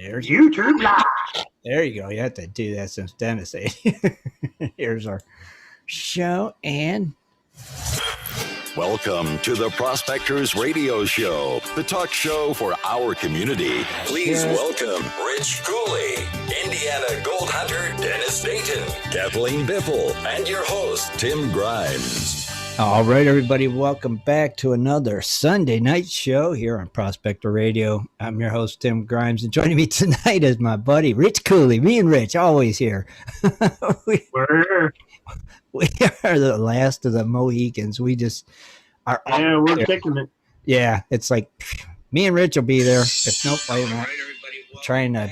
There's YouTube Live. There you go. You have to do that since Dennis ate. Here's our show and welcome to the Prospectors Radio Show, the talk show for our community. Please welcome Rich Cooley, Indiana Gold Hunter Dennis Dayton, Kathleen Biffle, and your host, Tim Grimes. All right, everybody, welcome back to another Sunday night show here on Prospector Radio. I'm your host, Tim Grimes, and joining me tonight is my buddy, Rich Cooley. Me and Rich, always here. we are the last of the Mohicans. We just are. Yeah, we're kicking it. Yeah, it's like me and Rich will be there. If nope, I'm not trying to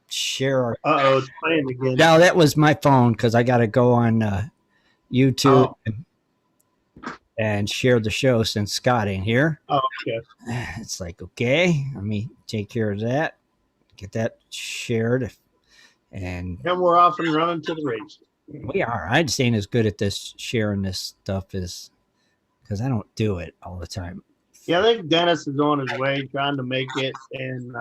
share our. It's playing again. No, that was my phone because I got to go on YouTube. And share the show since Scott ain't here. Oh, okay. It's like, okay, let me take care of that. Get that shared. And we're off and running to the race. We are. I just ain't as good at this sharing this stuff as because I don't do it all the time. Yeah, I think Dennis is on his way trying to make it, and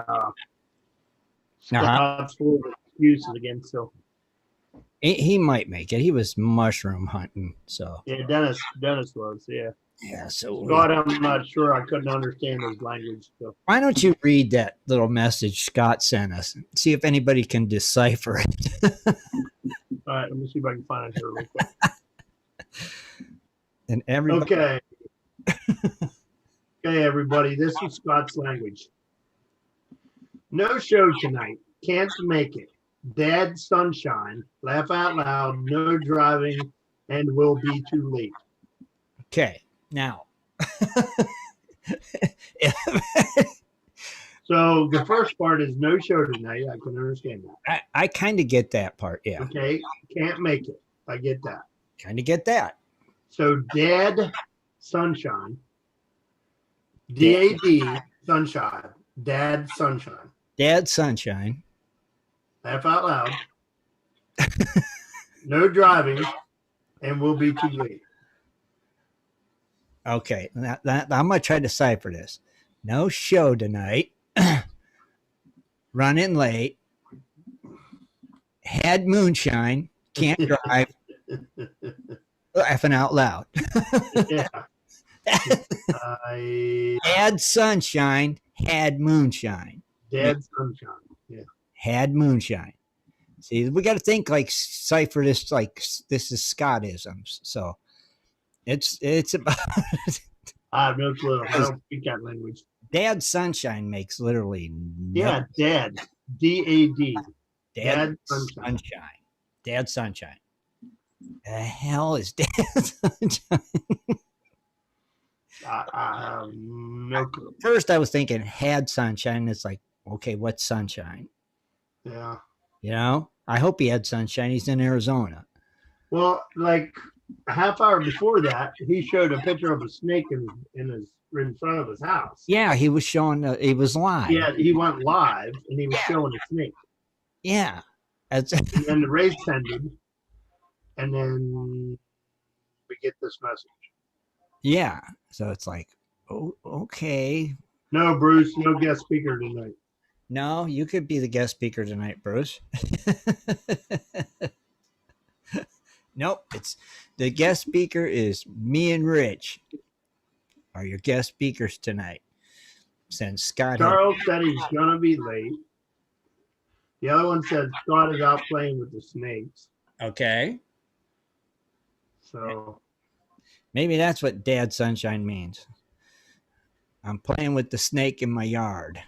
Scott's full of excuses again. So he might make it. He was mushroom hunting, so yeah, Dennis was, yeah. Yeah, so Scott, I'm not sure. I couldn't understand his language. So why don't you read that little message Scott sent us? See if anybody can decipher it. All right, let me see if I can find it here real quick. And everybody. Okay. Okay, everybody. This is Scott's language. No show tonight. Can't make it. Dad sunshine. Laugh out loud. No driving, and will be too late. Okay, now. So the first part is no show tonight. I can understand that. I kind of get that part, yeah. Okay, can't make it. I get that. Kind of get that. So Dad sunshine. D-A-D sunshine. Dad sunshine. Dad sunshine. Laugh out loud. No driving, and we'll be too late. Okay, now, I'm going to try to decipher this. No show tonight. Running late. Had moonshine. Can't drive. Laughing out loud. Yeah. Had sunshine. Had moonshine. Dad sunshine. Yeah. Had moonshine. See, we got to think like cipher this like this is Scottisms. So it's about. I have no clue. I don't speak that language. Dad sunshine makes literally yeah. Dad. D-A-D. Dad sunshine. Dad sunshine. The hell is Dad sunshine? I have no clue. First, I was thinking had sunshine. It's like, okay, what's sunshine? Yeah. You know, I hope he had sunshine. He's in Arizona. Well, like a half hour before that, he showed a picture of a snake in front of his house. Yeah, he was showing. He was live. Yeah, he went live and he was showing a snake. Yeah. And then the race ended, and then we get this message. Yeah. So it's like, oh, okay. No, Bruce, no guest speaker tonight. No, you could be the guest speaker tonight, Bruce. Nope, it's the guest speaker is me and Rich are your guest speakers tonight. Since Scott Charles said he's gonna be late. The other one said Scott is out playing with the snakes. Okay. So maybe that's what Dad Sunshine means. I'm playing with the snake in my yard.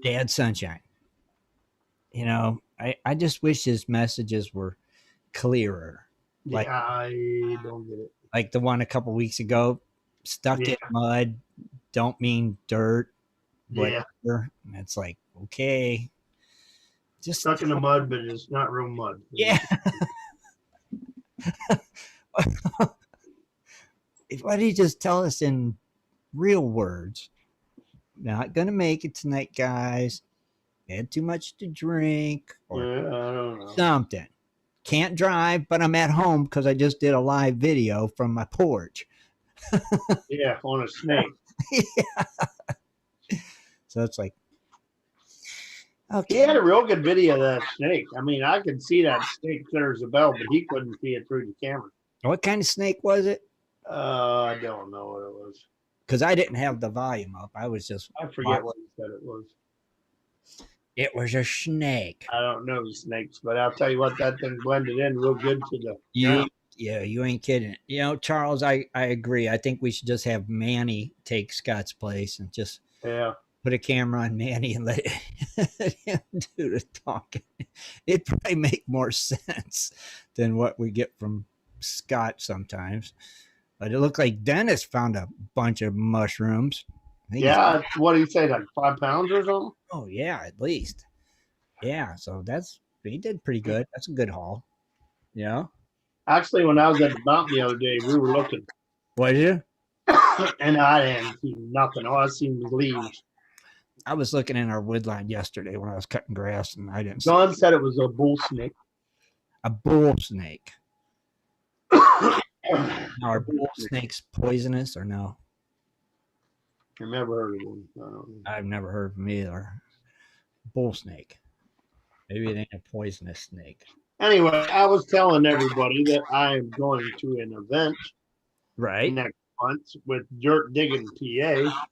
Dad Sunshine. You know, I just wish his messages were clearer. Like, yeah, I don't get it. Like the one a couple weeks ago, stuck in mud, don't mean dirt. Whatever. Yeah. It's like, okay. Just stuck in the mud, but it's not real mud. Yeah. Why don't you just tell us in real words? Not gonna make it tonight, guys. Had too much to drink, or I don't know. Something. Can't drive, but I'm at home because I just did a live video from my porch. Yeah, on a snake. Yeah. So it's like, He Okay. had a real good video of that snake. I mean, I could see that snake clear as a bell, but he couldn't see it through the camera. What kind of snake was it? I don't know what it was. Because I didn't have the volume up. I was just. I forget what he said it was. It was a snake. I don't know the snakes, but I'll tell you what, that thing blended in real good to the. Yeah, you ain't kidding. You know, Charles, I agree. I think we should just have Manny take Scott's place and just put a camera on Manny and let him do the talking. It'd probably make more sense than what we get from Scott sometimes. But it looked like Dennis found a bunch of mushrooms. Yeah, what do you say, like 5 pounds or something? Oh, yeah, at least. Yeah, so he did pretty good. That's a good haul. Yeah. Actually, when I was at the mountain the other day, we were looking. What did you? And I didn't see nothing. All I seen was leaves. I was looking in our woodline yesterday when I was cutting grass, and I didn't see John said it was a bull snake. a bull snake. Are bull snakes poisonous or no? I never heard of one. I've never heard of them either. Bull snake. Maybe it ain't a poisonous snake. Anyway, I was telling everybody that I am going to an event next month with Dirt Digging PA.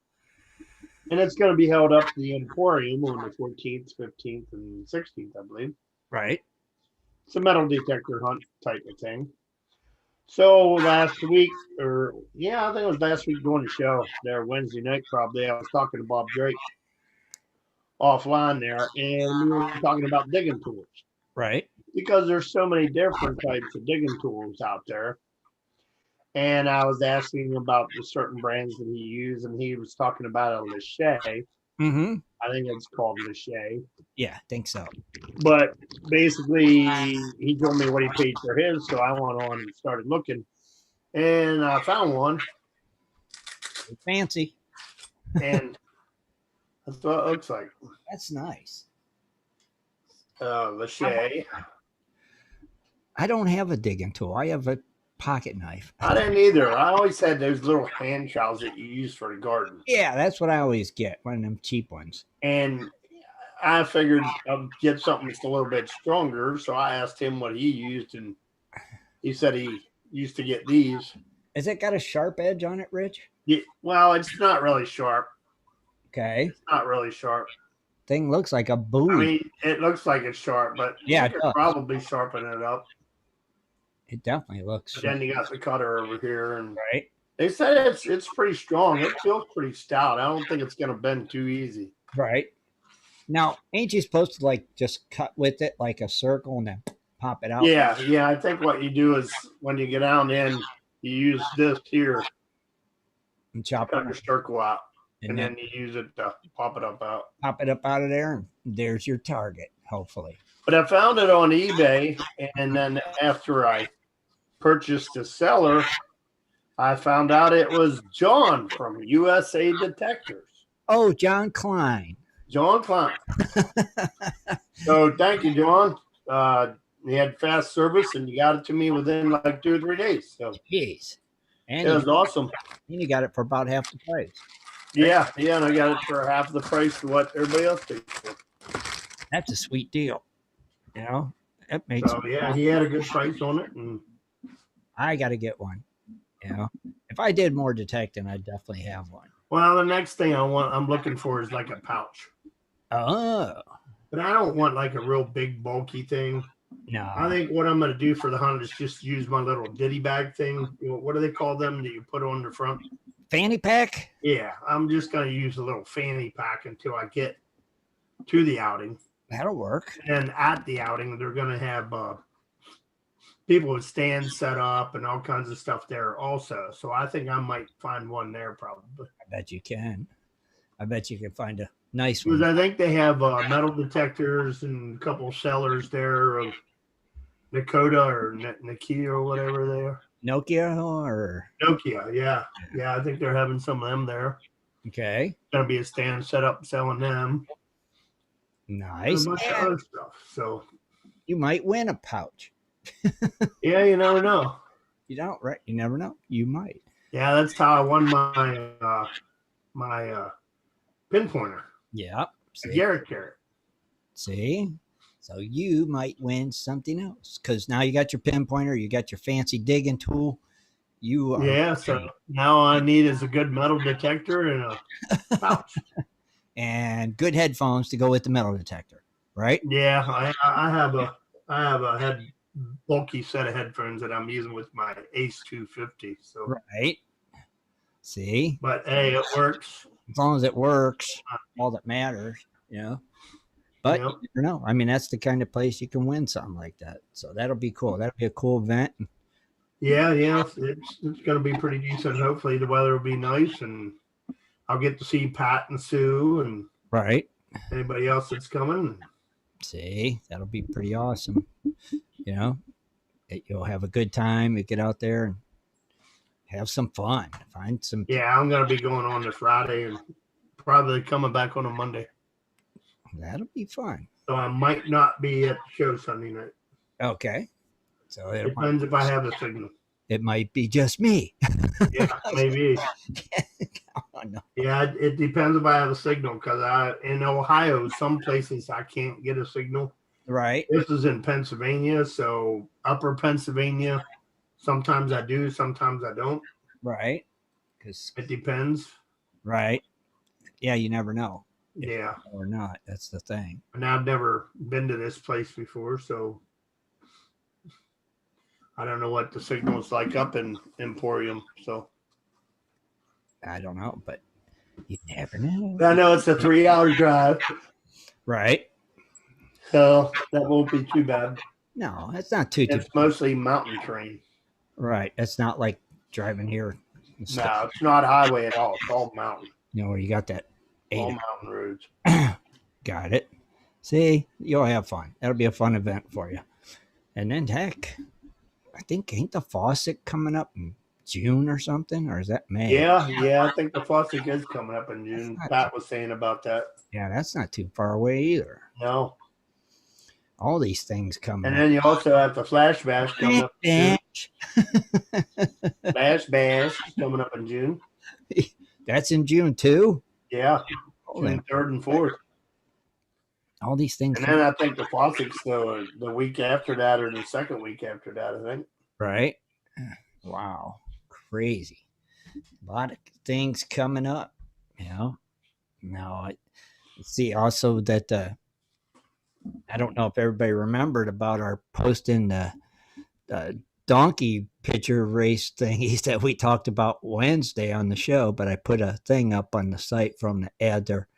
And it's going to be held up at the Emporium on the 14th, 15th, and 16th, I believe. Right. It's a metal detector hunt type of thing. So last week, I think it was last week during the show there, Wednesday night probably, I was talking to Bob Drake offline there, and we were talking about digging tools. Right. Because there's so many different types of digging tools out there. And I was asking about the certain brands that he used, and he was talking about a Lachey. Mm-hmm. I think it's called Lachey. Yeah, I think so. But basically, he told me what he paid for his, so I went on and started looking. And I found one. Fancy. And that's what it looks like. That's nice. Lachey. I don't have a digging tool. I have a pocket knife. I didn't either. I always had those little hand trowels that you use for the garden. Yeah, that's what I always get. One of them cheap ones. And I figured I'd get something that's a little bit stronger. So I asked him what he used, and he said he used to get these. Has it got a sharp edge on it, Rich? Yeah, well, it's not really sharp. Okay. It's not really sharp. Thing looks like a buoy. I mean, it looks like it's sharp, but yeah, you could probably sharpen it up. It definitely looks. But then you got the cutter over here, and right. They said it's pretty strong. It feels pretty stout. I don't think it's going to bend too easy. Right. Now, ain't you supposed to like just cut with it like a circle and then pop it out? Yeah. I think what you do is when you get down in, you use this here and chop cut your circle out, and then you use it to pop it up out. Pop it up out of there, and there's your target, hopefully. But I found it on eBay, and then after I purchased the seller, I found out it was John from USA Detectors. Oh, John Klein. John Klein. So thank you, John. You had fast service, and you got it to me within like 2 or 3 days. So jeez, and it was awesome. And you got it for about half the price. Yeah, and I got it for half the price of what everybody else paid for. That's a sweet deal. You know, that makes. So yeah, he had a good price on it, and I got to get one. You know, if I did more detecting, I'd definitely have one. Well, the next thing I'm looking for is like a pouch. Oh. But I don't want like a real big bulky thing. No. I think what I'm going to do for the hunt is just use my little ditty bag thing. What do they call them that you put on the front? Fanny pack? Yeah, I'm just going to use a little fanny pack until I get to the outing. That'll work. And at the outing, they're going to have people with stands set up and all kinds of stuff there also. So I think I might find one there probably. I bet you can. I bet you can find a nice one. Because I think they have metal detectors and a couple sellers there of Nakota or Nokia or whatever they are. Nokia, yeah. Yeah, I think they're having some of them there. Okay. Going to be a stand set up selling them. Nice. And a bunch of other stuff. So you might win a pouch. Yeah, you never know. You don't, right? You never know. You might. Yeah, that's how I won my my pinpointer. Yeah. Garrett carrot. See? So you might win something else because now you got your pinpointer, you got your fancy digging tool. You are Yeah, so now all I need is a good metal detector and a pouch. and good headphones to go with the metal detector, right? Yeah, I have a bulky set of headphones that I'm using with my Ace 250. So, Right. See? but hey, it works. As long as it works, all that matters, you know. But Yep. you never know. I mean, that's the kind of place you can win something like that. So that'll be cool. That'll be a cool event. Yeah, it's going to be pretty decent. Hopefully, the weather will be nice, and I'll get to see Pat and Sue and Right. anybody else that's coming. See, that'll be pretty awesome. You know, you'll have a good time. You get out there and have some fun. Find some. Yeah, I'm going to be going on this Friday and probably coming back on a Monday. That'll be fun. So I might not be at the show Sunday night. Okay. So it Depends if I have a signal. might be just me. Yeah, maybe. Oh, no. Yeah, it depends if I have a signal because in Ohio, some places I can't get a signal. Right. This is in Pennsylvania, so upper Pennsylvania, sometimes I do, sometimes I don't. Right. Because It depends. right. Yeah, you never know. Yeah. Or not. That's the thing. And I've never been to this place before, so I don't know what the signal's like up in Emporium. So I don't know, but you never know. I know it's a 3-hour drive, Right. so that won't be too bad. No, that's not too It's mostly mountain terrain. right. That's not like driving here. And stuff, No, it's not highway at all. It's all mountain. you know, where you got that All 8. mountain roads. Got it. See, you'll have fun. That'll be a fun event for you. And then, heck, I think ain't the faucet coming up in June or something, or is that May? Yeah. I think the Faucet is coming up in June. Pat was saying about that. Yeah, that's not too far away either. No. All these things coming And up. then you also have the Flash Bash coming up in June. Flash Bash coming up in June. That's in June too. Yeah. Oh, June 3rd and 4th. all these things, And then I think the Faucet's the week after that or the second week after that, I think. right? Wow, crazy. A lot of things coming up. You know. Now, I see also that I don't know if everybody remembered about our posting the donkey picture race thingies that we talked about Wednesday on the show, but I put a thing up on the site from to add their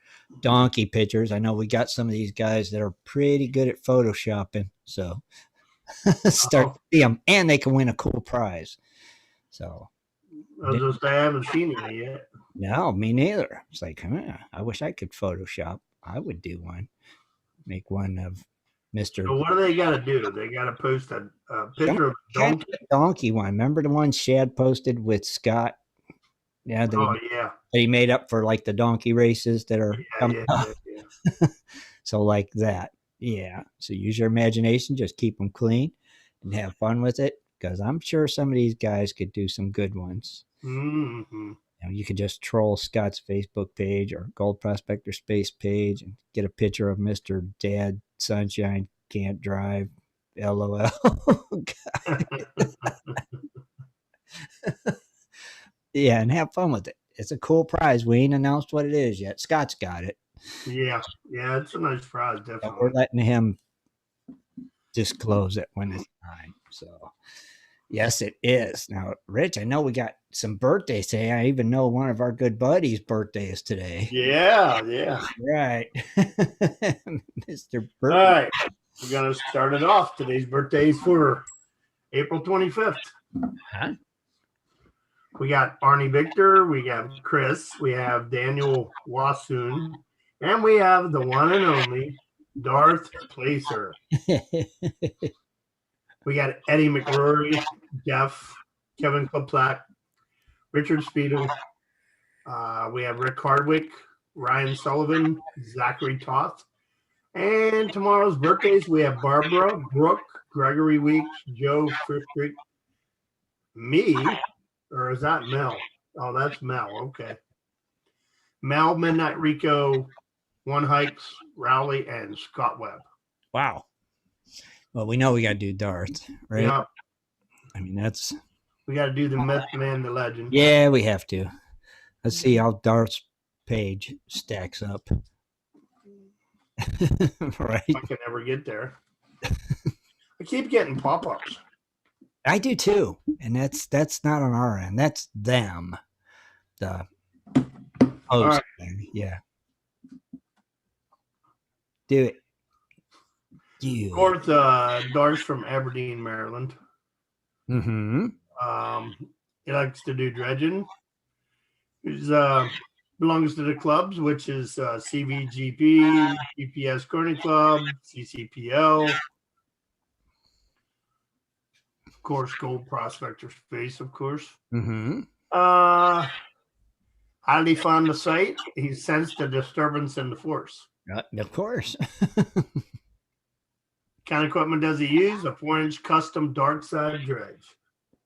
donkey pictures. I know we got some of these guys that are pretty good at photoshopping, so start to see them, and they can win a cool prize. So I haven't seen it yet. no, me neither. It's like, I wish I could Photoshop. I would do one. Make one of Mr. So what do they got to do? They got to post a picture of a donkey. Donkey one. Remember the one Shad posted with Scott? Yeah, that he made up for like the donkey races that are coming up. Yeah. So like that. Yeah. So use your imagination. Just keep them clean and have fun with it, because I'm sure some of these guys could do some good ones. Mm-hmm. You could just troll Scott's Facebook page or Gold Prospector Space page and get a picture of Mr. Dad Sunshine Can't Drive. LOL. Yeah, and have fun with it. It's a cool prize. We ain't announced what it is yet. Scott's got it. Yeah, it's a nice prize, definitely. But we're letting him disclose it when it's time. So, yes, it is. Now, Rich, I know we got some birthdays today. I even know one of our good buddies' birthday is today. Yeah. Right. Mr. All right. We're going to start it off. Today's birthday is for April 25th. Huh? We got Arnie Victor. We have Chris. We have Daniel Wassoon. And we have the one and only Darth Placer. We got Eddie McRory, Jeff, Kevin Klaplack, Richard Speedle. We have Rick Hardwick, Ryan Sullivan, Zachary Toth. And tomorrow's birthdays, we have Barbara, Brooke, Gregory Weeks, Joe Fristrick, me, or is that Mel? Oh, that's Mel. Okay. Mel, Midnight Rico, One Hikes, Rowley, and Scott Webb. Wow. Well, we know we got to do darts, right? Yeah, I mean, that's. we got to do the myth, man, the legend. Yeah, we have to. Let's see how darts page stacks up. Right? I can never get there. I keep getting pop-ups. I do too. And that's not on our end. That's them. The host. Right. Yeah. Do it. You. Fourth, Darce from Aberdeen, Maryland. Mm-hmm. He likes to do dredging. He belongs to the clubs, which is CVGP, GPS Corning Club, CCPL, of course, Gold Prospector Space, of course. Mm-hmm. Highly fond of sight. He sensed a disturbance in the force. Of course. Kind of equipment does he use? A 4-inch custom dark side dredge.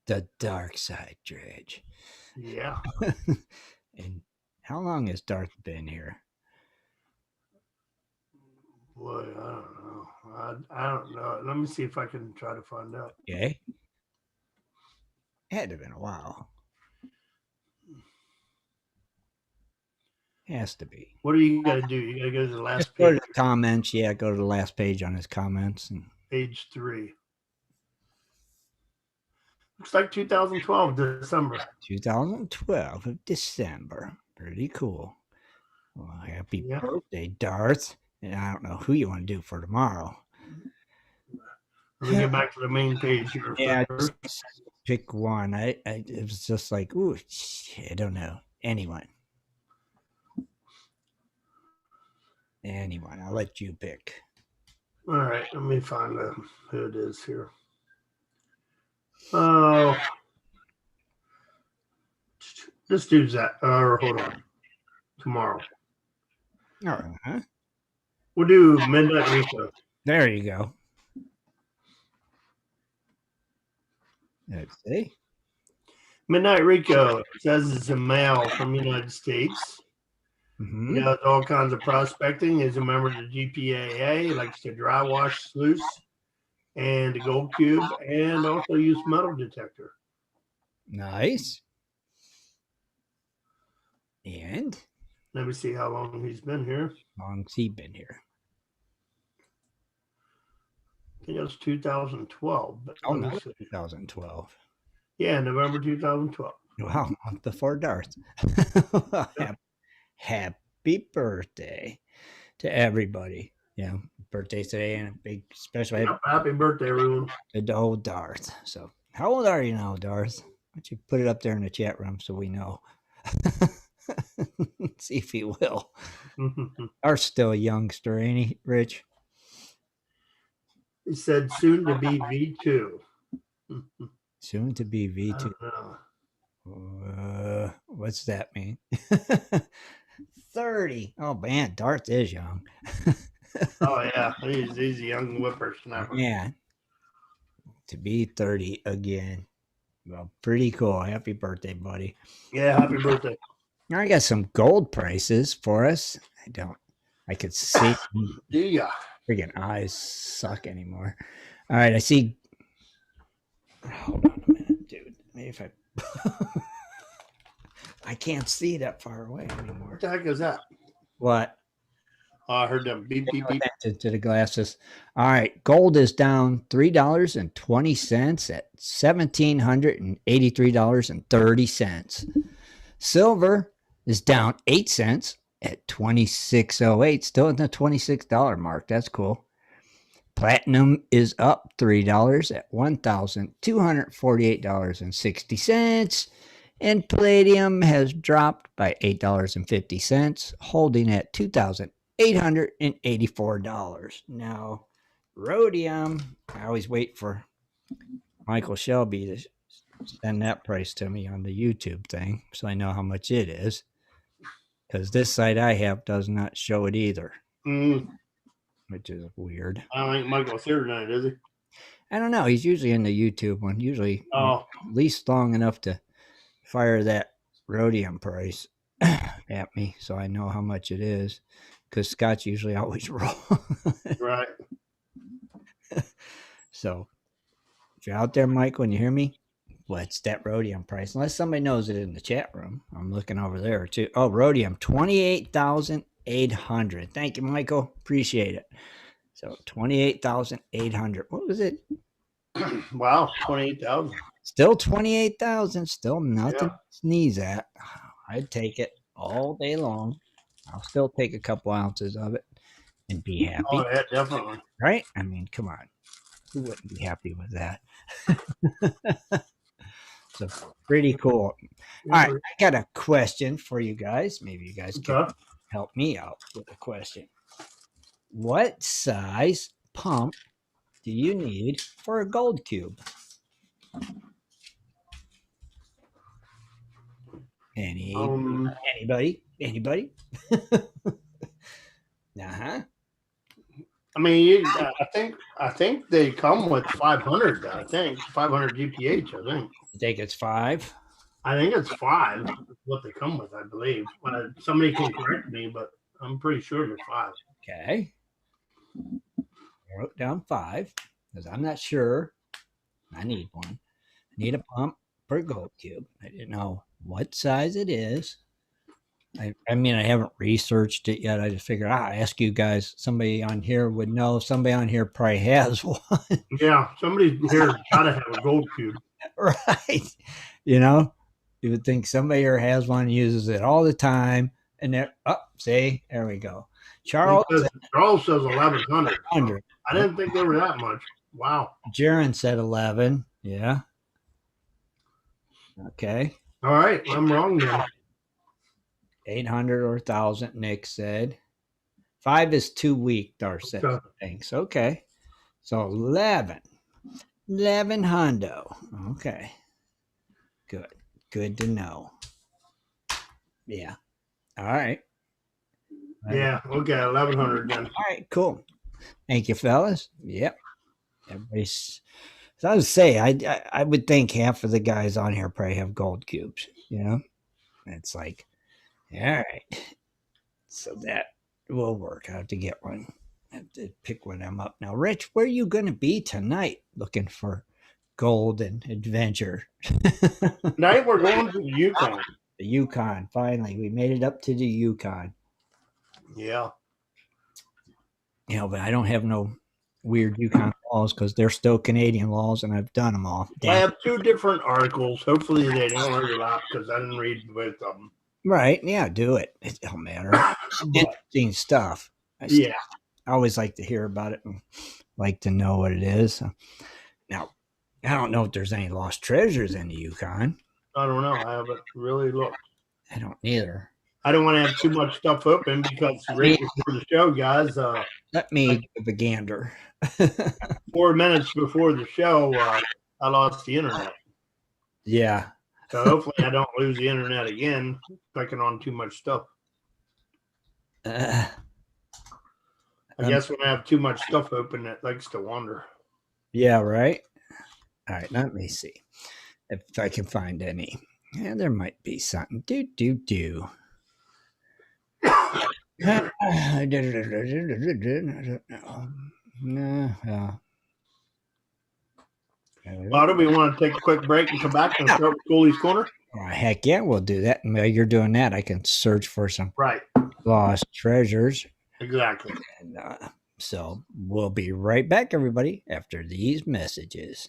The dark side dredge. Yeah. And how long has Darth been here? Boy, I don't know. I don't know. Let me see if I can try to find out. Okay. It had to have been a while. Has to be. What do you got to do? You got to go to the last Just go to page. the comments. Yeah, go to the last page on his comments. And Page 3. Looks like 2012, December. 2012 of December. Pretty cool. Well, happy Yeah. birthday, Darth. And I don't know who you want to do for tomorrow. Let me get back to the main page here. Yeah, first. just pick one. It was just like, ooh, I don't know. Anyone. I'll let you pick. All right, let me find who it is here. Oh, this dude's at. Hold on. Tomorrow. Uh-huh. We'll do Midnight Rico. There you go. Let's see. Midnight Rico says it's a male from the United States. Mm-hmm. He does all kinds of prospecting. He's a member of the GPAA. He likes to dry wash sluice and the gold cube, and also use metal detector. Nice. And Let me see how long he's been here. how long's he been here? I think it was 2012. But Oh, let me no, see. 2012. Yeah, November 2012. Wow, month before Darth. Happy birthday to everybody. Yeah, birthday's today and a big special Yep, happy birthday, everyone. to old Darth. So, how old are you now, Darth? Why don't you put it up there in the chat room so we know? See if he will. Darth's still a youngster, ain't he, Rich? He said soon to be V2. Soon to be I V2. don't know. What's that mean? 30. Oh, man, Darth is young. Oh, yeah. He's a young whippersnapper. Yeah. To be 30 again. Well, pretty cool. Happy birthday, buddy. Yeah, happy birthday. I got some gold prices for us. I could see. Do ya? Freaking eyes suck anymore. All right, I see. Hold on a minute, dude. Maybe if I can't see that far away anymore. What the heck is that? What? Oh, I heard them beep, beep, beep. To the glasses. All right, gold is down $3.20 at $1,783.30. Silver is down 8 cents at $26.08, still in the $26 mark. That's cool. Platinum is up $3 at $1,248.60. And palladium has dropped by $8.50, holding at $2,884. Now, rhodium, I always wait for Michael Shelby to send that price to me on the YouTube thing so I know how much it is. Because this site I have does not show it either, which is weird. I don't think Michael's here tonight, is he? I don't know. He's usually in the YouTube one, usually Oh, at least long enough to fire that rhodium price at me so I know how much it is. because Scott's usually always wrong. Right. So if you're out there, Mike, when you hear me, what's that Rhodium price? Unless somebody knows it in the chat room. I'm looking over there too. Oh, Rhodium, 28,800. Thank you, Michael. Appreciate it. So 28,800. What was it? Wow, 28,000. Still 28,000. Still nothing Yeah. to sneeze at. I'd take it all day long. I'll still take a couple ounces of it and be happy. Oh, yeah, definitely. Right? I mean, come on. Who wouldn't be happy with that? So pretty cool. All right, I got a question for you guys. Maybe you guys can help me out with a question. What size pump do you need for a gold cube? Anybody? Uh-huh. I mean, I think they come with 500. I think 500 GPH. I think. You think it's 5? I think it's 5. What they come with, I believe. Somebody can correct me, but I'm pretty sure they're 5. Okay. I wrote down 5 because I'm not sure. I need one. I need a pump for a gold cube. I didn't know what size it is. I mean, I haven't researched it yet. I just figured I'll ask you guys. Somebody on here would know. Somebody on here probably has one. Yeah, somebody here got to have a gold cube. Right. You know, you would think somebody here has one, uses it all the time. And then, see, there we go. Charles says 1,100. I didn't think they were that much. Wow. Jaron said 11. Yeah. Okay. All right. I'm wrong then. 800 or 1,000, Nick said. 5 is too weak, Darth said. Thanks. Okay. So 11. 11 hundo. Okay. Good. Good to know. Yeah. All right. Yeah. Okay. 1,100 then. All right. Cool. Thank you, fellas. Yep. Everybody's. So I would say, I would think half of the guys on here probably have gold cubes. You know, it's like, all right. So that will work. I have to get one. I have to pick one of them up. Now, Rich, where are you going to be tonight looking for gold and adventure? Tonight we're going to the Yukon. The Yukon. Finally, we made it up to the Yukon. Yeah. You know, but I don't have no weird Yukon laws because they're still Canadian laws, and I've done them all. I have 2 different articles. Hopefully they don't overlap because I didn't read both of them. Right. Yeah, do it. It don't matter. Interesting stuff. I always like to hear about it and like to know what it is. Now, I don't know if there's any lost treasures in the Yukon. I don't know. I haven't really looked. I don't either. I don't want to have too much stuff open because right before the show, guys. Let me give a gander. 4 minutes before the show, I lost the internet. Yeah. So hopefully I don't lose the internet again, clicking on too much stuff. I guess when I have too much stuff open, it likes to wander. Yeah, right? All right, let me see if I can find any. Yeah, there might be something. Do. I don't know. No. Well, do we want to take a quick break and come back and start with Cooley's Corner? Oh, heck yeah, we'll do that. And while you're doing that, I can search for some lost treasures. Exactly. And so we'll be right back, everybody, after these messages.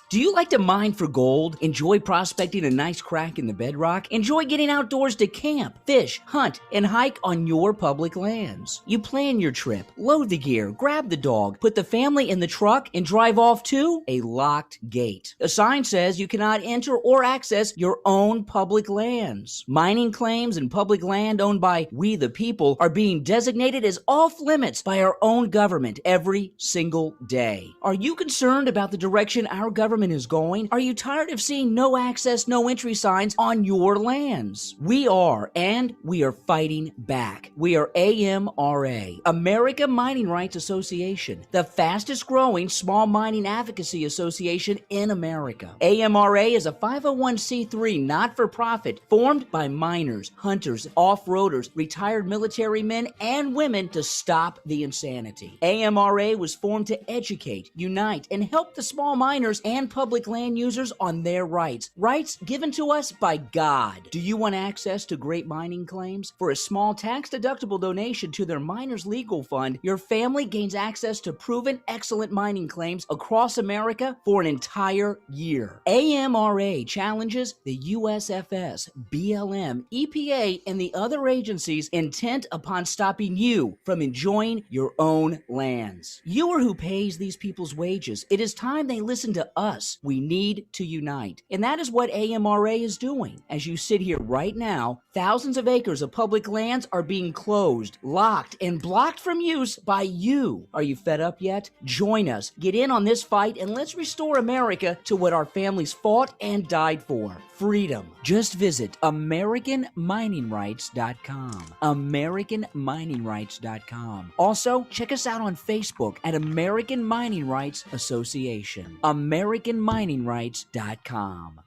Do you like to mine for gold? Enjoy prospecting a nice crack in the bedrock? Enjoy getting outdoors to camp, fish, hunt, and hike on your public lands? You plan your trip, load the gear, grab the dog, put the family in the truck, and drive off to a locked gate. A sign says you cannot enter or access your own public lands. Mining claims and public land owned by we the people are being designated as off limits by our own government every single day. Are you concerned about the direction our government government is going? Are you tired of seeing no access, no entry signs on your lands? We are, and we are fighting back. We are AMRA, America Mining Rights Association, the fastest growing small mining advocacy association in America. AMRA is a 501c3 not-for-profit formed by miners, hunters, off-roaders, retired military men, and women to stop the insanity. AMRA was formed to educate, unite, and help the small miners and public land users on their rights. Rights given to us by God. Do you want access to great mining claims? For a small tax-deductible donation to their Miners Legal Fund, your family gains access to proven excellent mining claims across America for an entire year. AMRA challenges the USFS, BLM, EPA, and the other agencies intent upon stopping you from enjoying your own lands. You are who pays these people's wages. It is time they listen to us. We need to unite. And that is what AMRA is doing. As you sit here right now, thousands of acres of public lands are being closed, locked, and blocked from use by you. Are you fed up yet? Join us. Get in on this fight and let's restore America to what our families fought and died for. Freedom. Just visit AmericanMiningRights.com. AmericanMiningRights.com. Also, check us out on Facebook at American Mining Rights Association. AmericanMiningRights.com.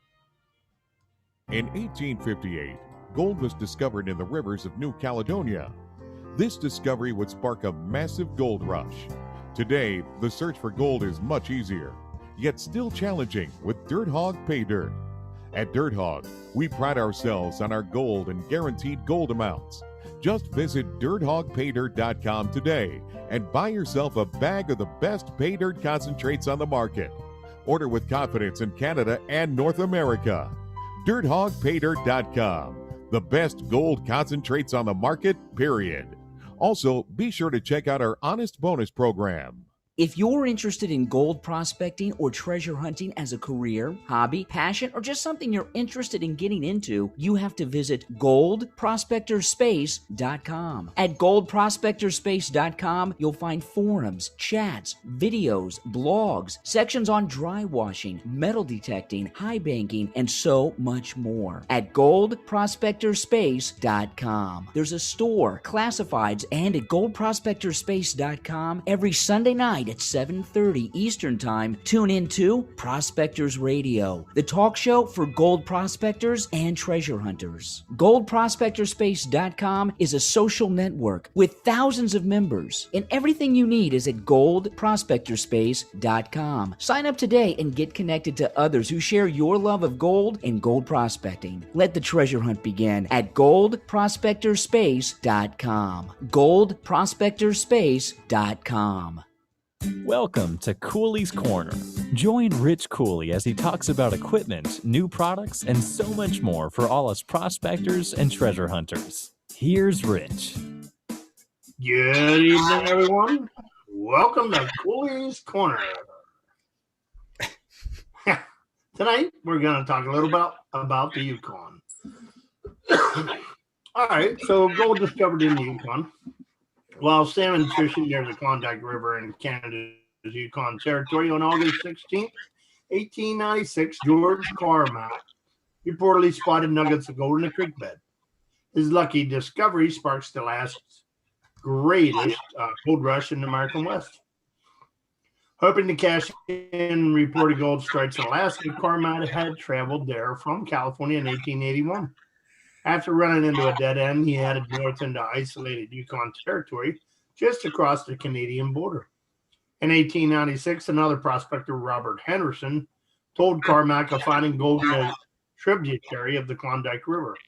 In 1858, gold was discovered in the rivers of New Caledonia. This discovery would spark a massive gold rush. Today, the search for gold is much easier, yet still challenging with Dirt Hog Pay Dirt. At Dirt Hog, we pride ourselves on our gold and guaranteed gold amounts. Just visit DirtHogPayDirt.com today and buy yourself a bag of the best pay dirt concentrates on the market. Order with confidence in Canada and North America. DirtHogPayDirt.com, the best gold concentrates on the market, period. Also, be sure to check out our Honest Bonus program. If you're interested in gold prospecting or treasure hunting as a career, hobby, passion, or just something you're interested in getting into, you have to visit goldprospectorspace.com. At goldprospectorspace.com, you'll find forums, chats, videos, blogs, sections on dry washing, metal detecting, high banking, and so much more. At goldprospectorspace.com. There's a store, classifieds, and at goldprospectorspace.com every Sunday night at 7:30 Eastern Time. Tune in to Prospectors Radio, the talk show for gold prospectors and treasure hunters. GoldProspectorspace.com is a social network with thousands of members, and everything you need is at GoldProspectorspace.com. Sign up today and get connected to others who share your love of gold and gold prospecting. Let the treasure hunt begin at GoldProspectorspace.com. GoldProspectorspace.com. Welcome to Cooley's Corner. Join Rich Cooley as he talks about equipment, new products, and so much more for all us prospectors and treasure hunters. Here's Rich. Good evening, everyone. Welcome to Cooley's Corner. Tonight, we're going to talk a little about the Yukon. All right, so gold discovered in the Yukon. While salmon fishing near the Klondike River in Canada's Yukon Territory on August 16, 1896, George Carmack reportedly spotted nuggets of gold in a creek bed. His lucky discovery sparks the last greatest gold rush in the American West. Hoping to cash in reported gold strikes in Alaska, Carmack had traveled there from California in 1881. After running into a dead end, he headed north into isolated Yukon Territory just across the Canadian border. In 1896, another prospector, Robert Henderson, told Carmack of finding gold in a tributary of the Klondike River.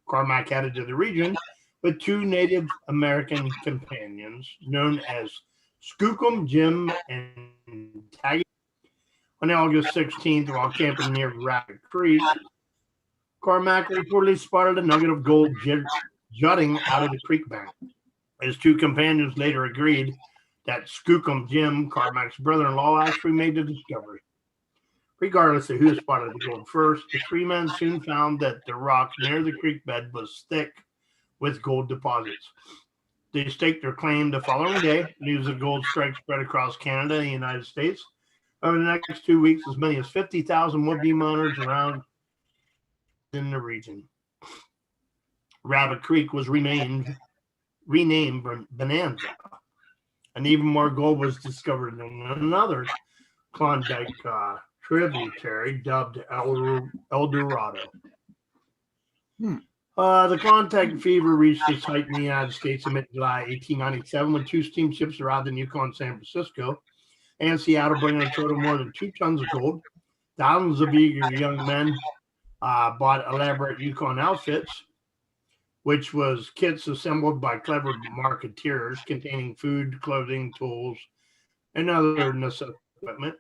Carmack headed to the region with two Native American companions known as Skookum Jim and Taggy. On August 16th, while camping near Rapid Creek, Carmack reportedly spotted a nugget of gold jutting out of the creek bank. His two companions later agreed that Skookum Jim, Carmack's brother-in-law, actually made the discovery. Regardless of who spotted the gold first, the three men soon found that the rock near the creek bed was thick with gold deposits. They staked their claim the following day. News of gold strikes spread across Canada and the United States. Over the next 2 weeks, as many as 50,000 would-be miners around in the region. Rabbit Creek was renamed Bonanza, and even more gold was discovered in another Klondike tributary dubbed El Dorado. The Klondike fever reached its height in the United States in mid-July 1897 when 2 steamships arrived in Yukon, San Francisco, and Seattle, bringing a total more than 2 tons of gold. Thousands of eager young men bought elaborate Yukon outfits, which was kits assembled by clever marketeers containing food, clothing, tools, and other necessary equipment,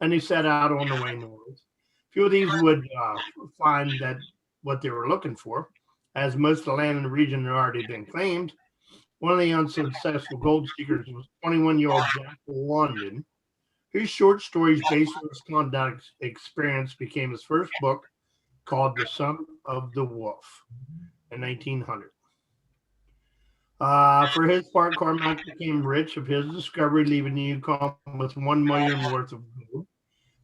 and they set out on the way north. Few of these would find that what they were looking for, as most of the land in the region had already been claimed. One of the unsuccessful gold seekers was 21-year-old Jack London, whose short stories based on his Klondike experience became his first book, called The Son of the Wolf, in 1900. For his part, Cormac became rich of his discovery, leaving the Yukon with $1 million worth of gold.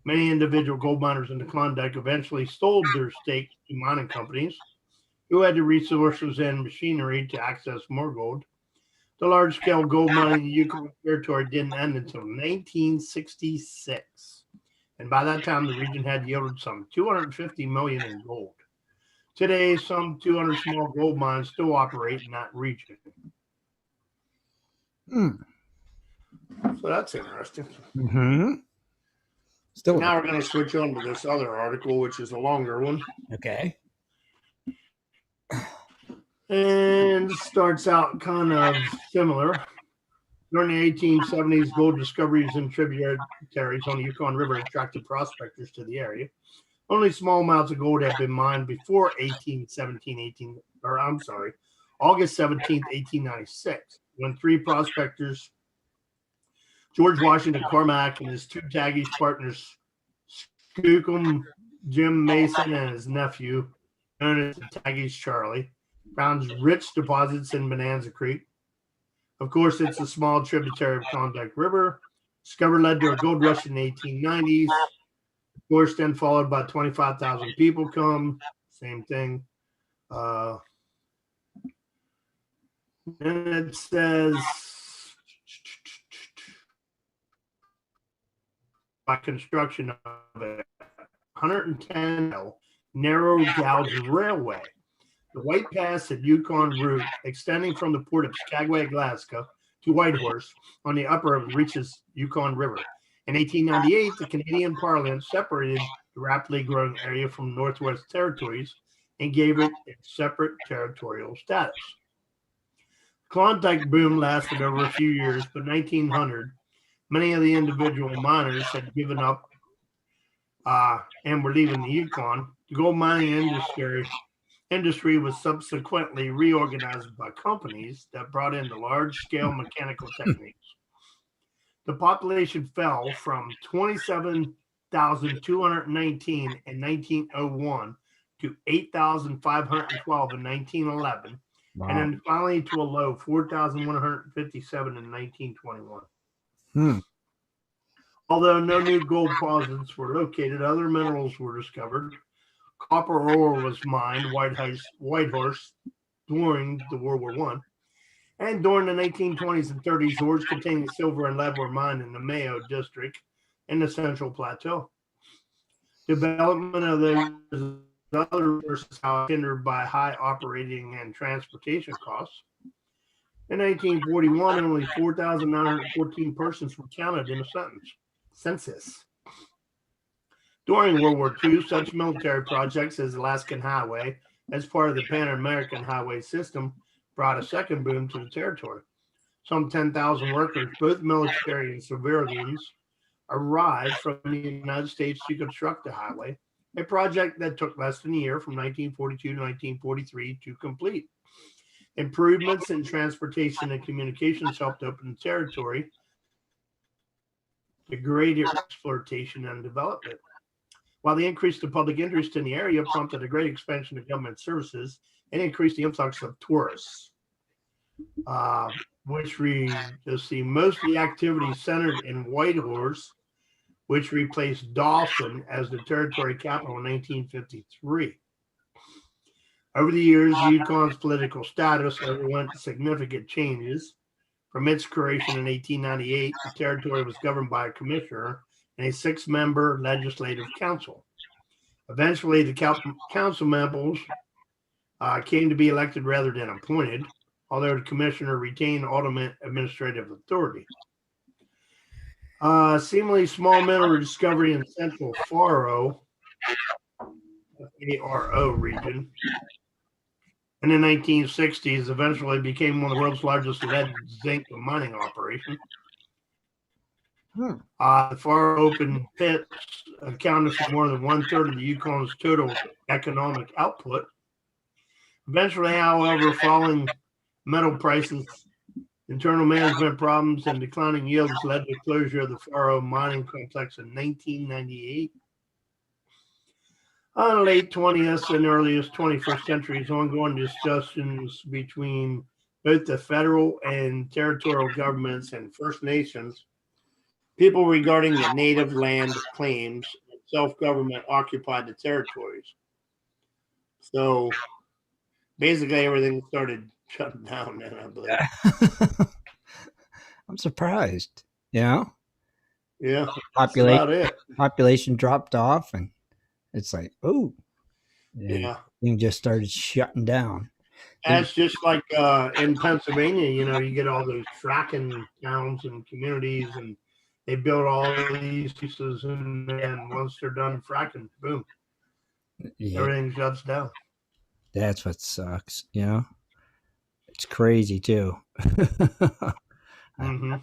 Many individual gold miners in the Klondike eventually sold their stakes to mining companies who had the resources and machinery to access more gold. The large-scale gold mining in the Yukon Territory didn't end until 1966, and by that time, the region had yielded some $250 million in gold. Today, some 200 small gold mines still operate in that region. So that's interesting. Still Now we're going to switch on to this other article, which is a longer one. okay. And it starts out kind of similar. During the 1870s, gold discoveries in tributaries on the Yukon River attracted prospectors to the area. Only small amounts of gold had been mined before August 17, 1896, when 3 prospectors, George Washington Cormac and his 2 Tagish partners, Skookum Jim Mason and his nephew, known as the Tagish Charlie, found rich deposits in Bonanza Creek. Of course, it's a small tributary of Klondike River. Discovery led to a gold rush in the 1890s. Of course, then followed by 25,000 people come. Same thing. And it says, by construction of a 110-mile narrow gauge railway. The White Pass and Yukon route, extending from the port of Skagway, Alaska, to Whitehorse on the upper reaches Yukon River. In 1898, the Canadian Parliament separated the rapidly growing area from Northwest Territories and gave it its separate territorial status. Klondike boom lasted over a few years, but in 1900, many of the individual miners had given up and were leaving the Yukon. The gold mining industry was subsequently reorganized by companies that brought in the large-scale mechanical techniques. The population fell from 27,219 in 1901 to 8,512 in 1911, and then finally to a low 4,157 in 1921. Although no new gold deposits were located, other minerals were discovered. Copper ore was mined Whitehorse during the World War I. And during the 1920s and 30s, ores containing silver and lead were mined in the Mayo district in the Central Plateau. Development of those other resources was hindered by high operating and transportation costs. In 1941, only 4,914 persons were counted in a census. During World War II, such military projects as Alaskan Highway, as part of the Pan-American Highway system, brought a second boom to the territory. Some 10,000 workers, both military and civilians, arrived from the United States to construct the highway, a project that took less than a year from 1942 to 1943 to complete. Improvements in transportation and communications helped open the territory to greater exploitation and development. While the increase of public interest in the area prompted a great expansion of government services and increased the influx of tourists, which we just see most of the activity centered in Whitehorse, which replaced Dawson as the territory capital in 1953. Over the years, Yukon's political status underwent significant changes. From its creation in 1898, the territory was governed by a commissioner and a 6-member legislative council. Eventually, the council members came to be elected rather than appointed, although the commissioner retained ultimate administrative authority. Seemingly small mineral discovery in central Faro, ARO region, in the 1960s eventually became one of the world's largest lead zinc mining operations. The Faro open pits accounted for more than 1/3 of the Yukon's total economic output. Eventually, however, falling metal prices, internal management problems, and declining yields led to the closure of the Faro mining complex in 1998. On the late 20th and earliest 21st centuries, ongoing discussions between both the federal and territorial governments and First Nations people regarding the native land claims and self-government occupied the territories. So basically everything started shutting down then, I believe. I'm surprised. Yeah. Population, population dropped off, and it's like, oh, yeah. Thing just started shutting down. That's just like in Pennsylvania, you get all those fracking towns and communities, and they build all these pieces, and then once they're done fracking, boom, everything shuts down. That's what sucks, It's crazy too. Mm-hmm.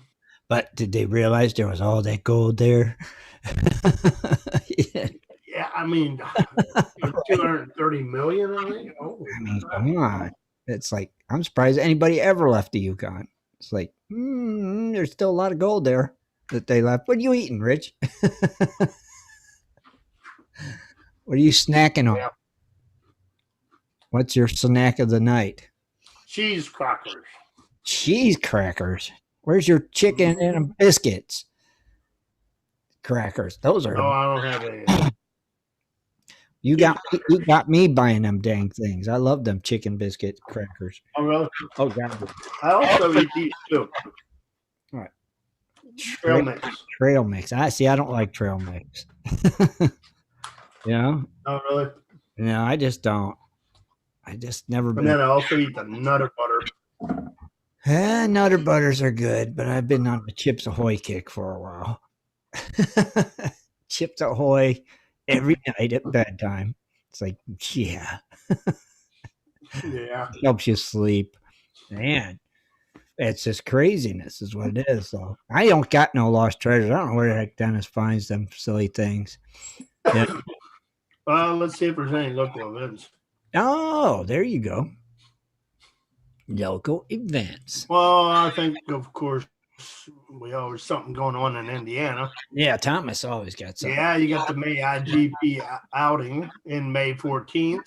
But did they realize there was all that gold there? Yeah, I mean, 230 million, I think. Oh, come on. It's like, I'm surprised anybody ever left the Yukon. It's like, there's still a lot of gold there that they left. What are you eating, Rich? What are you snacking on? Yeah. What's your snack of the night? Cheese crackers. Cheese crackers? Where's your chicken and biscuits? Crackers. Those are. No, I don't have any. You got me buying them dang things. I love them chicken biscuit crackers. Oh, really? Oh, God. I also eat these too. All right. Trail mix. Trail mix. I don't like trail mix. Oh, really? No, I just don't. I just never been. And then I also eat the Nutter Butter. Nutter Butters are good, but I've been on the Chips Ahoy kick for a while. Chips Ahoy every night at bedtime. It's like, yeah. Yeah. Helps you sleep. Man, it's just craziness is what it is. So I don't got no lost treasures. I don't know where the heck Dennis finds them silly things. Yeah. Well, let's see if there's any local events. Oh, there you go. Local events. Well, I think, of course, we always something going on in Indiana. Yeah, Thomas always got something. Yeah, you got the May IGP outing in May 14th.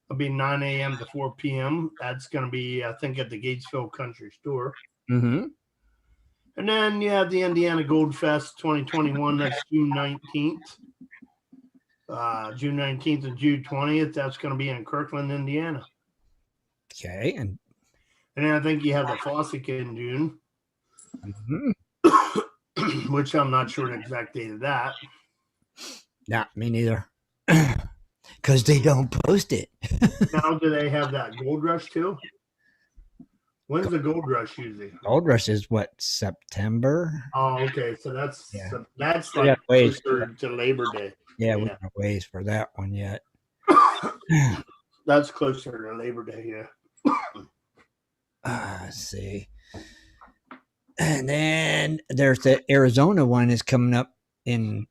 It'll be 9 a.m. to 4 p.m. That's going to be, I think, at the Gatesville Country Store. Mm-hmm. And then you have the Indiana Gold Fest 2021. That's June 19th. June 19th and June 20th. That's going to be in Kirkland, Indiana. Okay. And then I think you have the Fossick in June. Mm-hmm. Which I'm not sure the exact date of that. Not me neither. Because they don't post it. Now, do they have that Gold Rush too? When's the Gold Rush usually? Gold Rush is what, September? Oh, okay. So that's like closer to Labor Day. Yeah, we got ways for that one yet. That's closer to Labor Day, yeah. Let's see. And then there's the Arizona one is coming up in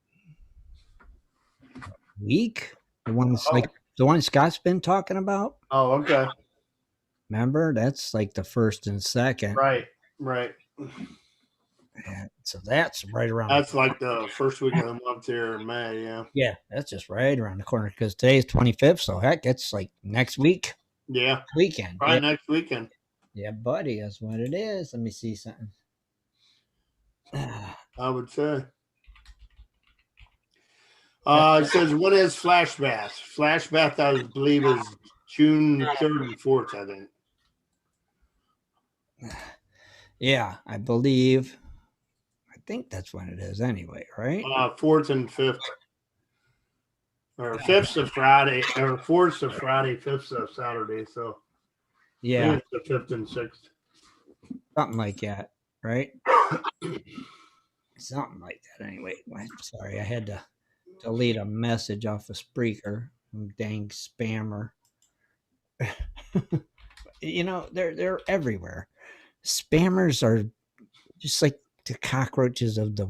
a week. The one's like the one Scott's been talking about. Oh, okay. Remember? That's like the first and second. Right. And so that's right around. That's like the first week of the month here in May, yeah. Yeah, that's just right around the corner because today's 25th, so heck, it's like next week. Yeah. Weekend. Right, next weekend. Yeah, buddy, that's what it is. Let me see something. I would say. It says, when is Flash Bath? Flash Bath, I believe, is June 3rd and 4th, I think. Yeah, I believe. I think that's when it is anyway, right? 4th and 5th. Or 5th's a Friday, or 4th's a Friday, 5th's a Saturday. So I Yeah, think it's the 5th and 6th. something like that, right? Something like that anyway. I'm sorry, I had to delete a message off of Spreaker. Dang spammer. You know, they're everywhere. Spammers are just like the cockroaches of the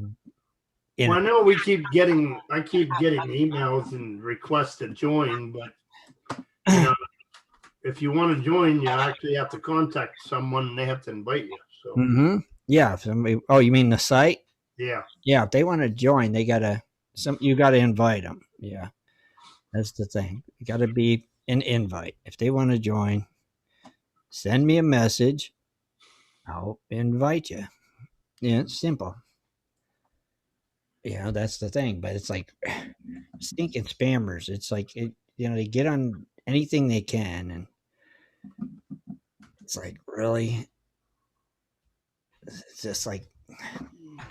Well, I know I keep getting emails and requests to join, but you know, if you want to join, you actually have to contact someone and they have to invite you. So Mm-hmm. Yeah. If somebody, oh, you mean the site? yeah. Yeah. If they want to join, you gotta invite them. Yeah. That's the thing. You gotta be an invite. If they want to join, send me a message. I'll invite you. Yeah, it's simple. You know, that's the thing. But it's like stinking spammers. It's like they get on anything they can, and it's like, really, it's just like,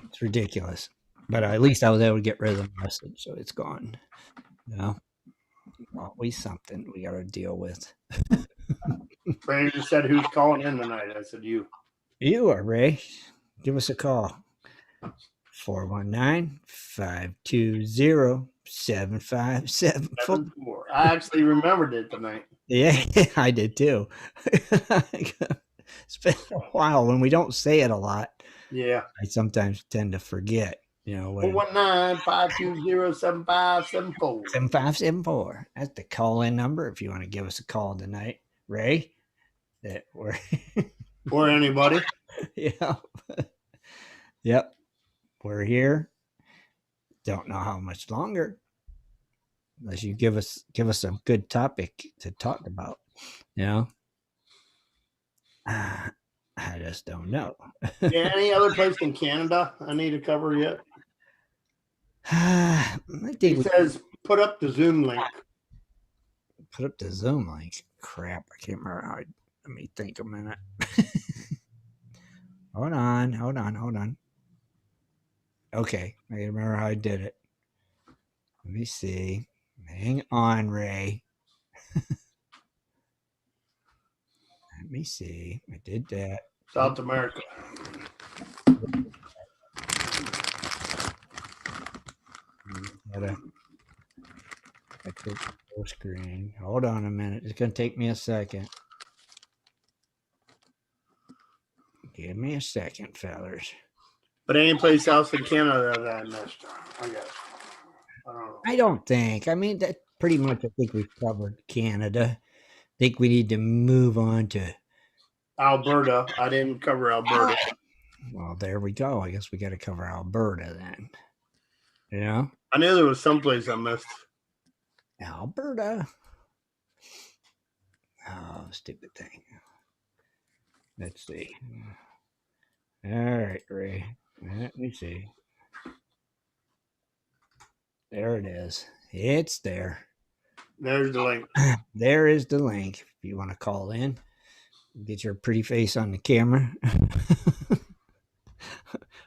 it's ridiculous. But at least I was able to get rid of the message, so it's gone. You know, always something we got to deal with. Brandon just said, who's calling in tonight? I said, you. You are, Ray. Give us a call. 419-520-7574. I actually remembered it tonight. Yeah, I did too. It's been a while when we don't say it a lot. Yeah. I sometimes tend to forget, you know. 419-520-7574. 7574. That's the call-in number if you want to give us a call tonight, Ray. That we're or anybody. Yeah. Yep. We're here. Don't know how much longer. Unless you give us a good topic to talk about. You know? I just don't know. Yeah, any other place in Canada I need to cover yet? I think He says put up the Zoom link. Put up the Zoom link. Crap, I can't remember how. Let me think a minute. Hold on. Okay, I can remember how I did it. Let me see. Hang on, Ray. Let me see. I did that. South America. I click full screen. Hold on a minute. It's going to take me a second. Give me a second, fellers. But any place else in Canada that I missed, I guess. I don't know. I don't think. I mean, that pretty much, I think we've covered Canada. I think we need to move on to Alberta. I didn't cover Alberta. Well, there we go. I guess we got to cover Alberta then. You know? I knew there was someplace I missed. Alberta. Oh, stupid thing. Let's see. All right, Ray. Let me see. There it is. It's there. There's the link. There is the link. If you want to call in, get your pretty face on the camera.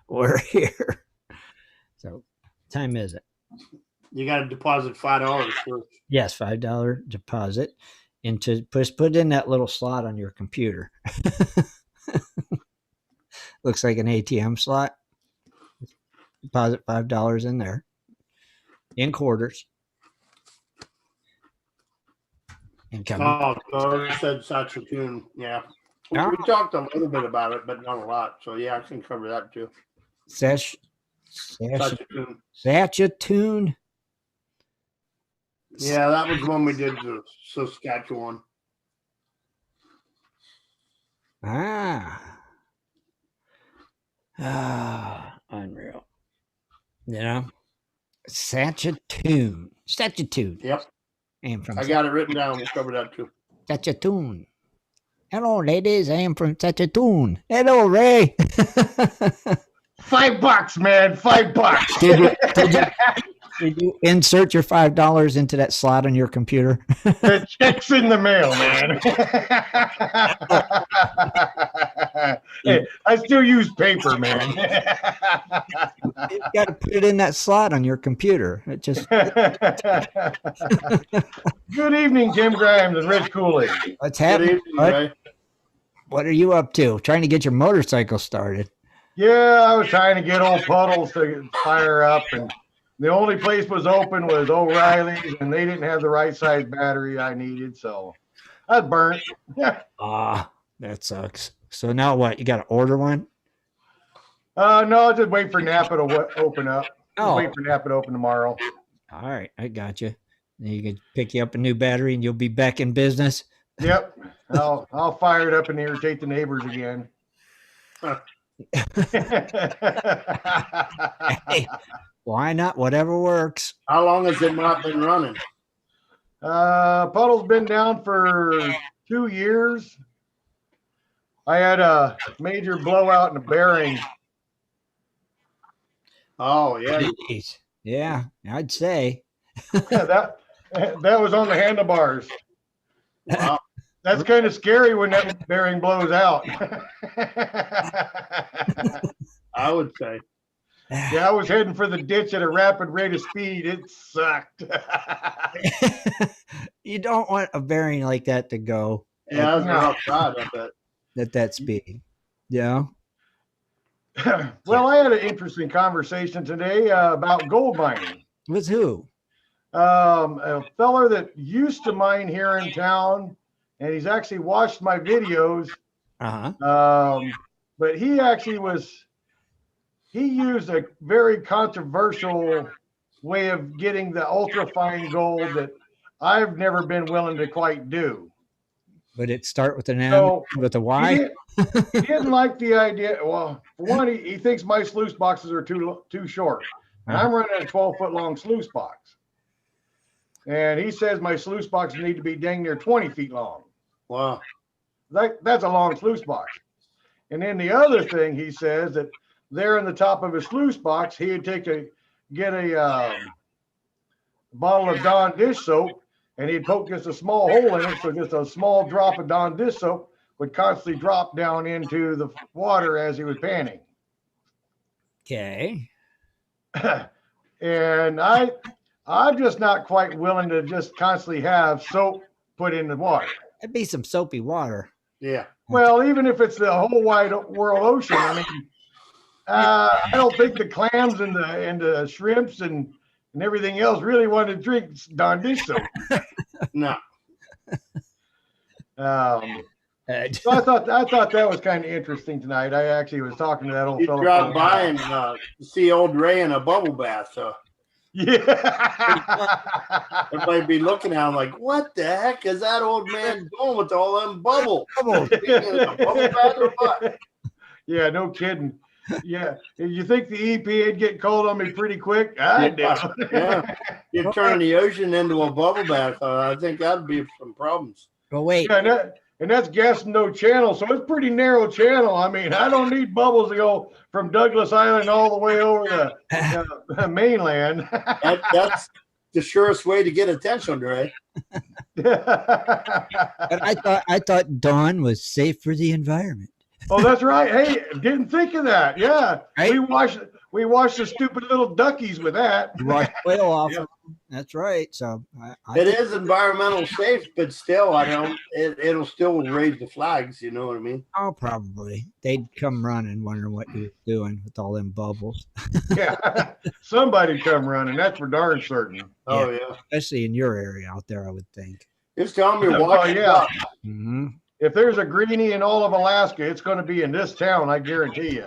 We're here. So, time is it? You got to deposit $5 first. Yes, $5 deposit into put in that little slot on your computer. Looks like an ATM slot. Deposit $5 in there in quarters. And come. Oh, so I said Saskatoon. Yeah. We talked a little bit about it, but not a lot. So, yeah, I can cover that too. Saskatoon. Yeah, that was when we did the Saskatchewan. Unreal. You know? Saskatoon. Yep. I got it written down. We'll cover that too. Saskatoon. Hello, ladies. I am from Saskatoon. Hello, Ray. $5, man. $5. Did you insert your $5 into that slot on your computer? The check's in the mail, man. Hey, I still use paper, man. You got to put it in that slot on your computer. It just Good evening, Tim Grimes and Rich Cooley. what's Good happening? evening, Ray. What are you up to? Trying to get your motorcycle started. Yeah, I was trying to get old Puddles to fire up, and the only place was open was O'Reilly's, and they didn't have the right size battery I needed, so I was burnt. Ah, that sucks. So now what? You got to order one? No, just wait for Napa to open up. Oh. Wait for Napa to open tomorrow. All right, I got you. Then you can pick you up a new battery, and you'll be back in business. Yep, I'll fire it up and irritate the neighbors again. Hey, why not? Whatever works. How long has it not been running? Puddle's been down for 2 years. I had a major blowout in the bearing. Oh, yeah. Jeez. Yeah, I'd say. that was on the handlebars. Wow. That's kind of scary when that bearing blows out. I would say. Yeah, I was heading for the ditch at a rapid rate of speed. It sucked. You don't want a bearing like that to go Yeah, I was outside, I bet. at that speed. Yeah. Well, I had an interesting conversation today about gold mining. With who? A feller that used to mine here in town, and he's actually watched my videos. But he actually he used a very controversial way of getting the ultra fine gold that I've never been willing to quite do. Would it start with an M So, with a Y? He didn't like the idea. Well, for one, he thinks my sluice boxes are too short. And I'm running a 12-foot long sluice box. And he says my sluice boxes need to be dang near 20 feet long. Wow. That's a long sluice box. And then the other thing he says that there in the top of his sluice box, he'd get a bottle of Dawn dish soap, and he'd poke just a small hole in it, so just a small drop of Dawn dish soap would constantly drop down into the water as he was panning. Okay. And I'm just not quite willing to just constantly have soap put in the water. That'd be some soapy water. Yeah. Well, even if it's the whole wide world ocean, I mean, I don't think the clams and the shrimps and everything else really want to drink Dawn dish soap. No. So I thought that was kind of interesting tonight. I actually was talking to that old You fellow. drop by and see old Ray in a bubble bath, so Yeah. everybody be looking at him like, what the heck is that old man doing with all them bubbles? Bubbles. In a bubble bath or what? Yeah, no kidding. Yeah. You think the EPA'd get cold on me pretty quick? I do. Yeah. You're turning the ocean into a bubble bath. I think that'd be some problems. But wait, Yeah, and that's gas no channel, so it's pretty narrow channel. I mean, I don't need bubbles to go from Douglas Island all the way over the mainland. That's the surest way to get attention, Ray. but I thought Dawn was safe for the environment. Oh, that's right. Hey, didn't think of that. Yeah, Right? we washed the stupid little duckies with that. You wash oil off. Yeah. That's right. So It is environmental safe, but still, it'll still raise the flags. You know what I mean? Oh, probably they'd come running, wondering what you were doing with all them bubbles. Yeah, somebody come running. That's for darn certain. Oh yeah. Especially in your area out there, I would think. Just tell them you're Oh, watching. yeah. Mm-hmm. If there's a greenie in all of Alaska, it's going to be in this town. I guarantee you.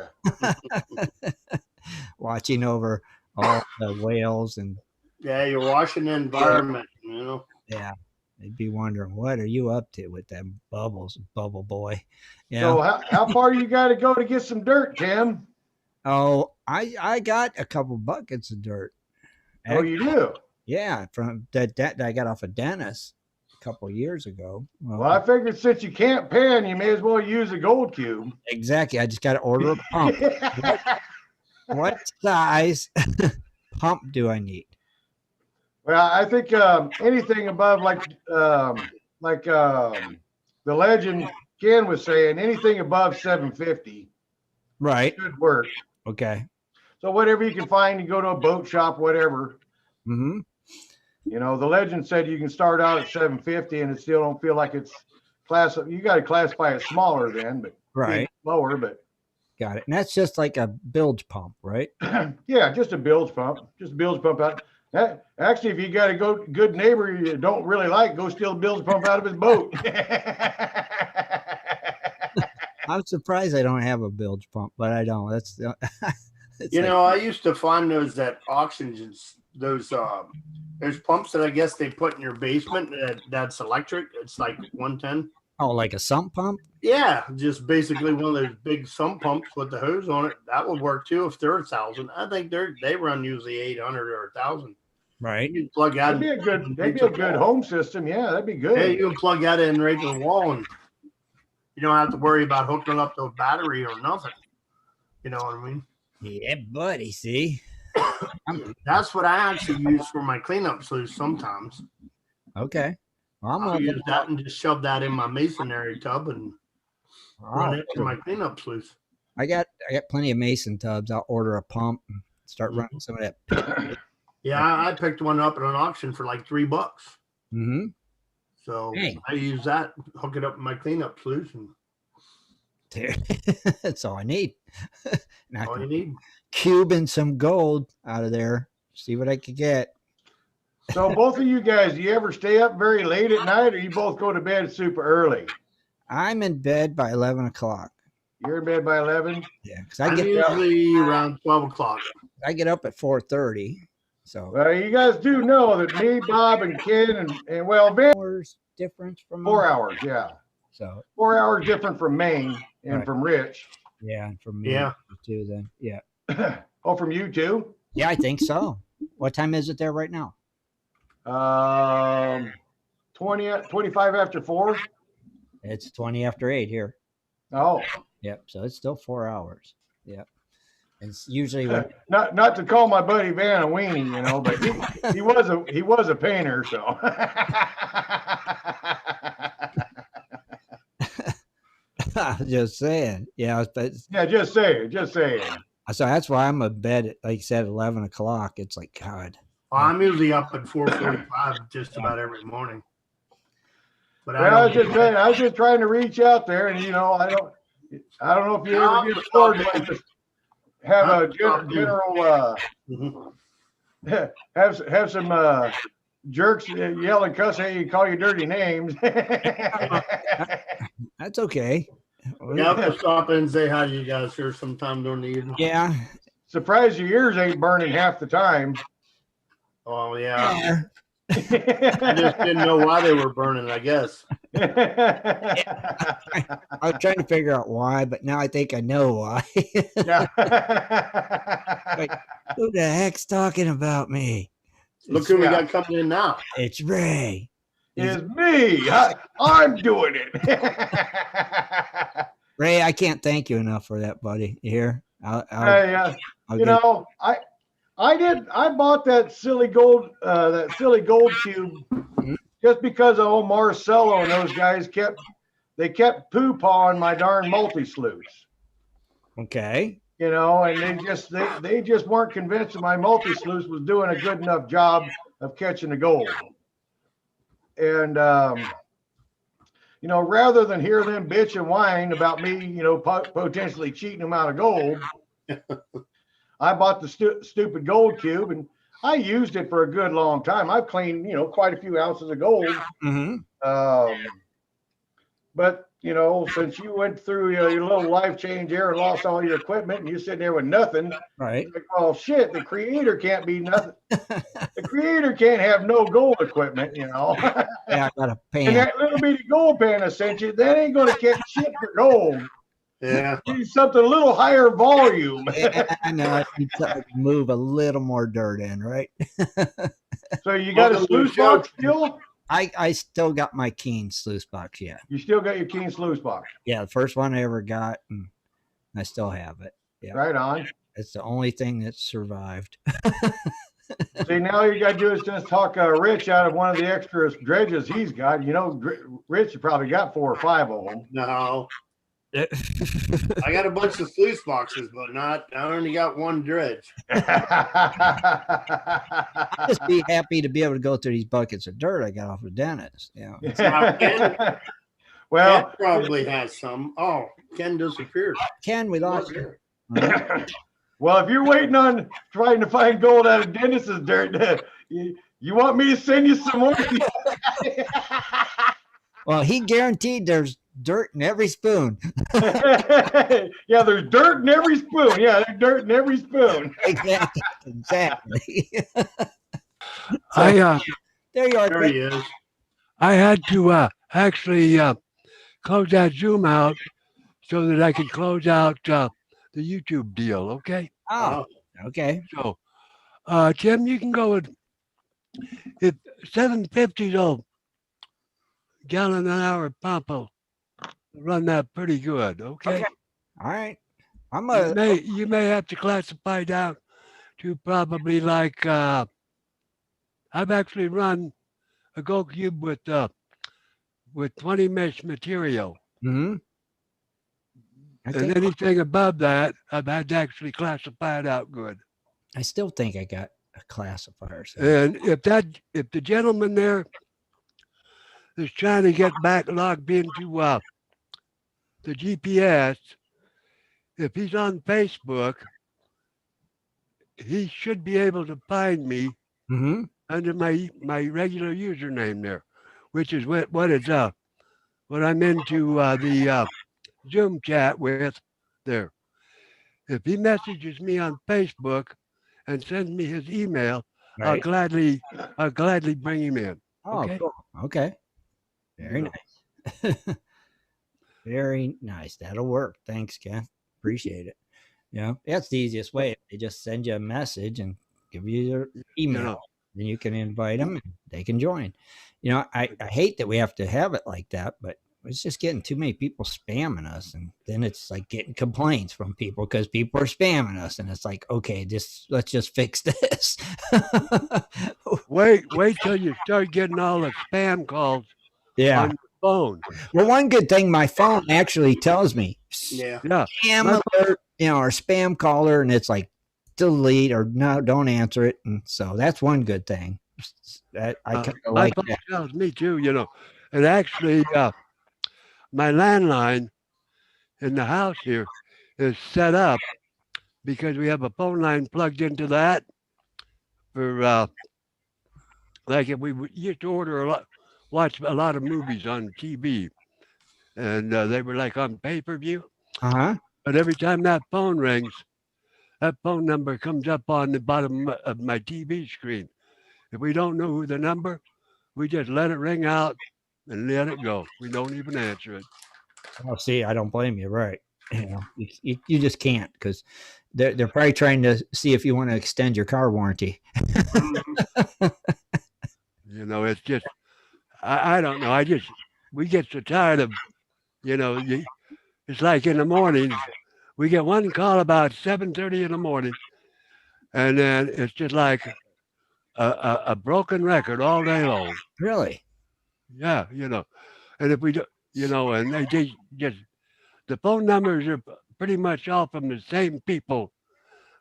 Watching over all the whales and Yeah, you're watching the environment. You know. yeah, they'd be wondering what are you up to with them bubbles, bubble boy. Yeah. So how far you got to go to get some dirt, Tim? Oh, I got a couple buckets of dirt. Oh, you do? Yeah, from that I got off of Dennis a couple years ago. Well, I figured since you can't pan, you may as well use a gold cube. Exactly. I just got to order a pump. What size pump do I need? Well, I think anything above the legend Ken was saying, anything above 750 Right. should work. Okay. So whatever you can find, you go to a boat shop, whatever. Mm-hmm. You know, the legend said you can start out at 750 and it still don't feel like it's you got to classify it smaller then, but Right. lower, but Got it. And that's just like a bilge pump, right? yeah, just a bilge pump out. Actually, if you got a good neighbor you don't really like, go steal a bilge pump out of his boat. I'm surprised I don't have a bilge pump, but I don't. That's I used to find those at auctions. Those pumps that I guess they put in your basement. That's electric. It's like 110. Oh, like a sump pump? Yeah, just basically one of those big sump pumps with the hose on it. That would work too if they're 1,000. I think they run usually 800 or 1,000. Right. You can plug out. That'd be a good home system. Yeah, that'd be good. Yeah, you can plug that in right to the wall, and you don't have to worry about hooking up to a battery or nothing. You know what I mean? Yeah, buddy. See, That's what I actually use for my cleanup sluice sometimes. okay. Well, I'll use that and just shove that in my masonry tub and run it to my cleanup sluice. I got plenty of mason tubs. I'll order a pump and start running some of that. Yeah, I picked one up at an auction for like $3. Mm-hmm. So Hey. I use that, hook it up in my cleanup sluice, and That's all I need. Now I all you can need. cube in some gold out of there. See what I could get. So both of you guys, do you ever stay up very late at night, or you both go to bed super early? I'm in bed by 11 o'clock. You're in bed by 11? Yeah, because I'm usually around 12 o'clock. I get up at 4:30. So Well, you guys do know that me, Bob, and Ken, and well, Van, hours difference from 4 hours, yeah. So 4 hours different from Maine and Right. from Rich. yeah, from me Yeah. too. Then yeah, Oh, from you too? yeah, I think so. What time is it there right now? 25 after 4. It's 20 after 8 here. Oh, Yep. So it's still 4 hours. Yep. It's usually when, not to call my buddy Van a weenie, but he was a painter, so. just saying. Yeah, but Yeah, just saying. so that's why I'm in bed at, like you said, 11 o'clock. It's like God. Well, I'm usually up at 4:45 just about every morning. But Well, I was just trying to reach out there, and I don't know if you ever get bored, but just have a general have some jerks yell and cuss at you, call you dirty names. That's okay. Yeah, I'll stop in and say hi to you guys here sometime during the evening. Yeah. Surprised your ears ain't burning half the time. Oh, yeah. I just didn't know why they were burning, I guess. I was trying to figure out why, but now I think I know why. Like, who the heck's talking about me? Look who we got coming in now. It's Ray. It's me. I'm doing it. Ray, I can't thank you enough for that, buddy. You hear? I'll I bought that silly gold cube just because of old Marcelo and those guys kept poo-pawing my darn multi-sluice. Okay. And they just weren't convinced that my multi-sluice was doing a good enough job of catching the gold. And rather than hear them bitch and whine about me, potentially cheating them out of gold, I bought the stupid gold cube, and I used it for a good long time. I've cleaned, quite a few ounces of gold. Mm-hmm. But since you went through your little life change there and lost all your equipment, and you're sitting there with nothing, Right. like, well, shit, the creator can't be nothing. The creator can't have no gold equipment, Yeah, I got a pan. And that little bitty gold pan I sent you, that ain't going to catch shit for gold. Yeah. You need something a little higher volume. Yeah, I know. I need to move a little more dirt in, right? So you got a sluice box still? I still got my Keen sluice box, yeah. You still got your Keen sluice box. Yeah, the first one I ever got, and I still have it. Yeah. Right on. It's the only thing that survived. See, now you got to do is just talk Rich out of one of the extra dredges he's got. You know, Rich probably got 4 or 5 of them. No, I got a bunch of sluice boxes, but I only got one dredge. I'd just be happy to be able to go through these buckets of dirt I got off of Dennis. Yeah. Well, Ken probably has some. Oh, Ken disappeared. Ken, we lost you. well, if you're waiting on trying to find gold out of Dennis's dirt, you want me to send you some more? Well, he guaranteed there's dirt in every spoon. Yeah, there's dirt in every spoon. Yeah, there's dirt in every spoon. Exactly. I There you are. There he is. I had to actually close that Zoom out so that I could close out the YouTube deal. Okay. Oh, okay. So, Tim, you can go with if 750 though gallon an hour pump will run that pretty good. Okay. All right. You may have to classify down to probably like I've actually run a gold cube with 20 mesh material. Mm-hmm. And anything above that, I've had to actually classify it out good. I still think I got a classifier. So. And if the gentleman there is trying to get back logged into the GPS, if he's on Facebook, he should be able to find me under my regular username there, which is what I'm into the Zoom chat with there. If he messages me on Facebook and sends me his email, Right. I'll gladly bring him in. Oh, Okay. cool. Okay. Very nice. Very nice. That'll work. Thanks, Ken. Appreciate it. That's the easiest way. They just send you a message and give you your email. Then you can invite them and they can join. I hate that we have to have it like that, but it's just getting too many people spamming us. And then it's like getting complaints from people because people are spamming us. And it's like, okay, let's just fix this. Wait till you start getting all the spam calls on your phone. Well, one good thing, my phone actually tells me Yeah. spam alert, or spam caller, and it's like delete or no, don't answer it. And so that's one good thing. That I kind of like my that. phone tells me too, and actually my landline in the house here is set up because we have a phone line plugged into that for like if we used to watch a lot of movies on TV, and they were like on pay-per-view. But every time that phone rings, that phone number comes up on the bottom of my TV screen. If we don't know who the number, we just let it ring out and let it go. We don't even answer it. Oh, see, I don't blame you. Right. You just can't because they're probably trying to see if you want to extend your car warranty. It's just, I don't know. We get so tired of, it's like in the mornings, we get one call about 7:30 in the morning, and then it's just like a broken record all day long. Really? Yeah, and if we do, and they just, the phone numbers are pretty much all from the same people,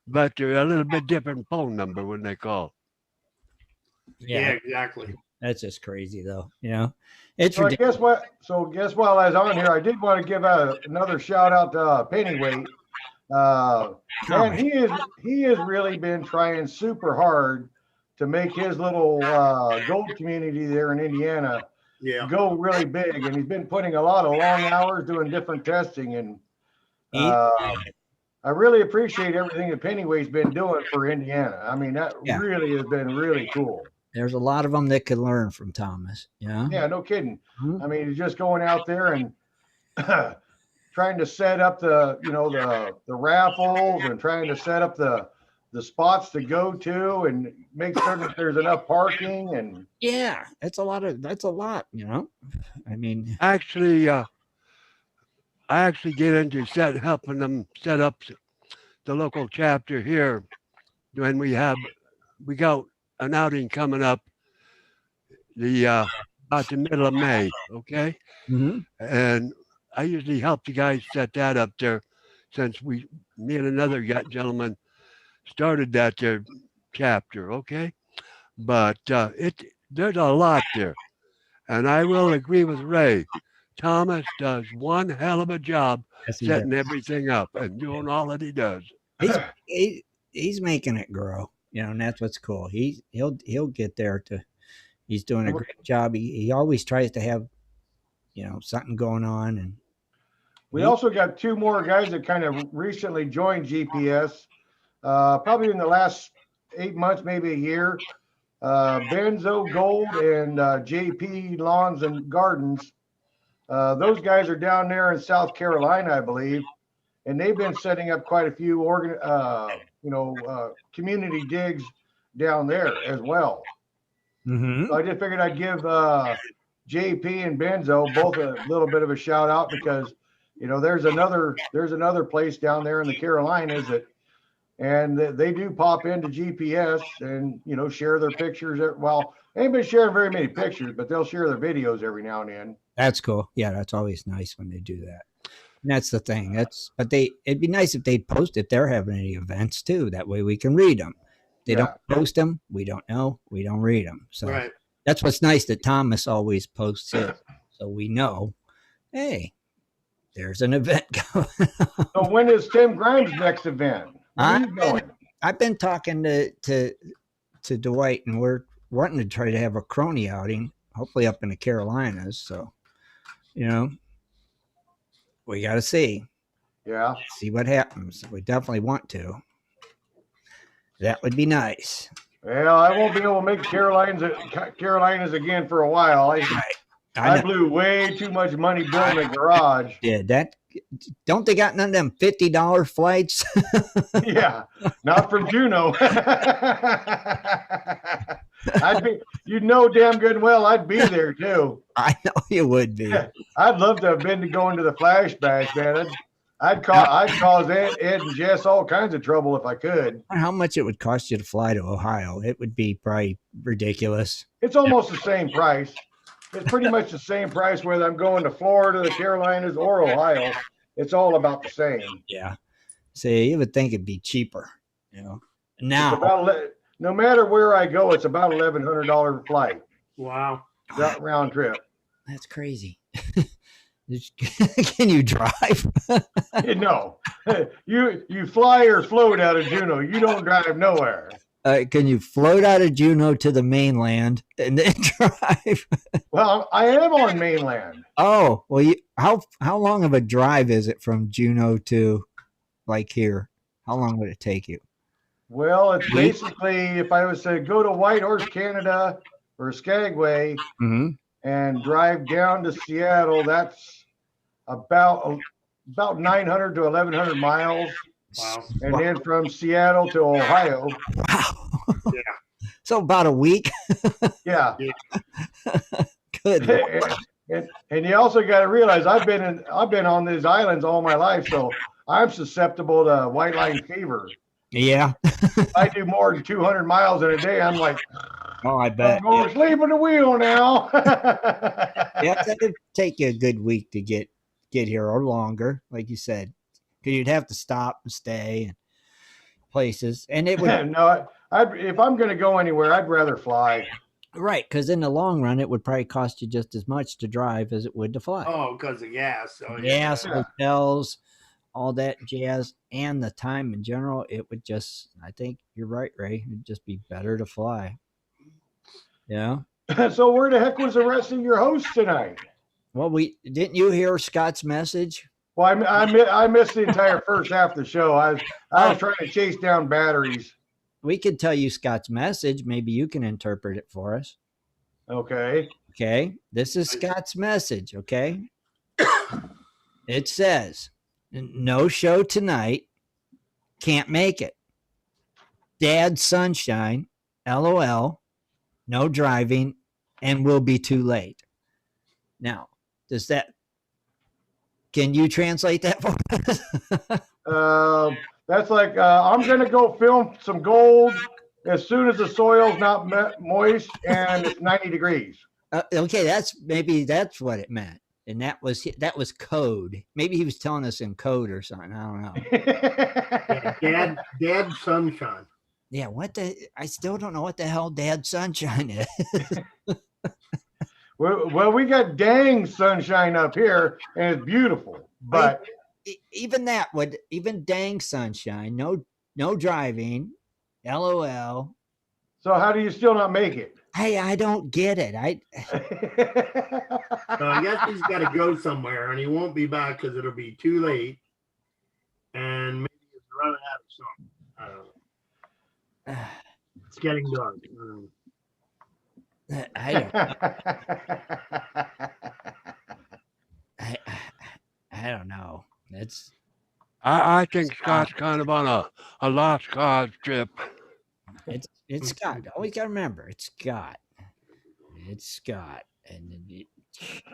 but they're a little bit different phone number when they call. Yeah, exactly. That's just crazy, though. It's So ridiculous. guess while I was on here, I did want to give another shout out to Pennyweight. And he has really been trying super hard to make his little gold community there in Indiana go really big, and he's been putting a lot of long hours doing different testing, and I really appreciate everything that Pennyweight's been doing for Indiana. I mean, that really has been really cool. There's a lot of them that could learn from Thomas. Yeah, no kidding. I mean, he's just going out there and trying to set up the raffles and trying to set up the spots to go to and make sure that there's enough parking. And that's a lot. I mean, actually, I actually get into helping them set up the local chapter here when we have we got an outing coming up about the middle of May, okay? Mm-hmm. And I usually help the guys set that up there since me and another gentleman started that there chapter, okay? But there's a lot there. And I will agree with Ray. Thomas does one hell of a job Yes, he setting does. everything up and doing all that he does. He's making it grow, and that's what's cool. He'll get there to. He's doing a great job. He always tries to have, something going on, and We also got two more guys that kind of recently joined GPS, probably in the last 8 months, maybe a year. Benzo Gold and JP Lawns and Gardens. Those guys are down there in South Carolina, I believe, and they've been setting up quite a few community digs down there as well. Mm-hmm. So I just figured I'd give JP and Benzo both a little bit of a shout out because there's another place down there in the Carolinas and they do pop into GPS and share their pictures. Well, they ain't been sharing very many pictures, but they'll share their videos every now and then. That's cool. Yeah, that's always nice when they do that. And that's the thing. It'd be nice if they post if they're having any events too. That way we can read them. They don't post them. We don't know. We don't read them. So that's what's nice that Thomas always posts it, so we know. Hey, there's an event going on. So when is Tim Grimes' next event? I've been talking to Dwight, and we're wanting to try to have a crony outing, hopefully up in the Carolinas. So, we got to see. Yeah. See what happens. We definitely want to. That would be nice. Well, I won't be able to make Carolinas again for a while. I blew way too much money building a garage. Yeah, don't they got none of them $50 flights? Yeah, not from Juneau. You'd know damn good and well I'd be there too. I know you would be. I'd love to have been to go into the Flash Bash, man. I'd cause Ed and Jess all kinds of trouble if I could. How much it would cost you to fly to Ohio? It would be probably ridiculous. It's almost the same price. It's pretty much the same price whether I'm going to Florida, the Carolinas, or Ohio. It's all about the same. Yeah. See, you would think it'd be cheaper, Now, no matter where I go, it's about $1,100 flight. Wow. Round trip. That's crazy. Can you drive? No. You fly or float out of Juneau. You don't drive nowhere. Can you float out of Juneau to the mainland and then drive? Well, I am on mainland. Oh, well, how long of a drive is it from Juneau to like here? How long would it take you? Well, it's basically if I was to go to Whitehorse, Canada, or Skagway, and drive down to Seattle, that's about 900 to 1,100 miles. Wow. And then from Seattle to Ohio. Wow. Yeah. So about a week. Yeah. Good. And you also got to realize I've been on these islands all my life, so I'm susceptible to white line fever. Yeah. If I do more than 200 miles in a day, I'm like, oh, I bet. I'm going to sleep at the wheel now. Yeah, that would take you a good week to get here or longer, like you said. Because you'd have to stop and stay and places. And it would no, if I'm going to go anywhere, I'd rather fly. Right, because in the long run, it would probably cost you just as much to drive as it would to fly. Oh, because of gas. Oh, gas, hotels, all that jazz, and the time in general. It would just, I think you're right, Ray. It'd just be better to fly. Yeah. So where the heck was the rest of your hosts tonight? Well, didn't you hear Scott's message? Well, I missed the entire first half of the show. I was trying to chase down batteries. We could tell you Scott's message. Maybe you can interpret it for us. Okay. Okay. This is Scott's message. Okay. It says, no show tonight. Can't make it. Dad sunshine. LOL. No driving. And will be too late. Now, can you translate that for us? That's like, I'm going to go film some gold as soon as the soil's not moist and it's 90 degrees. Okay, that's what it meant, and that was code. Maybe he was telling us in code or something. I don't know. Yeah, Dad Sunshine. Yeah, I still don't know what the hell Dad Sunshine is. Well, we got dang sunshine up here, and it's beautiful. But even dang sunshine, no driving, LOL. So how do you still not make it? Hey, I don't get it. So I guess he's got to go somewhere, and he won't be back because it'll be too late, and maybe he's running out of something. I don't know. It's getting dark. I don't I don't know. I think Scott's kind of on a lost cause trip. It's Scott. Always got to remember, it's Scott. It's Scott. And you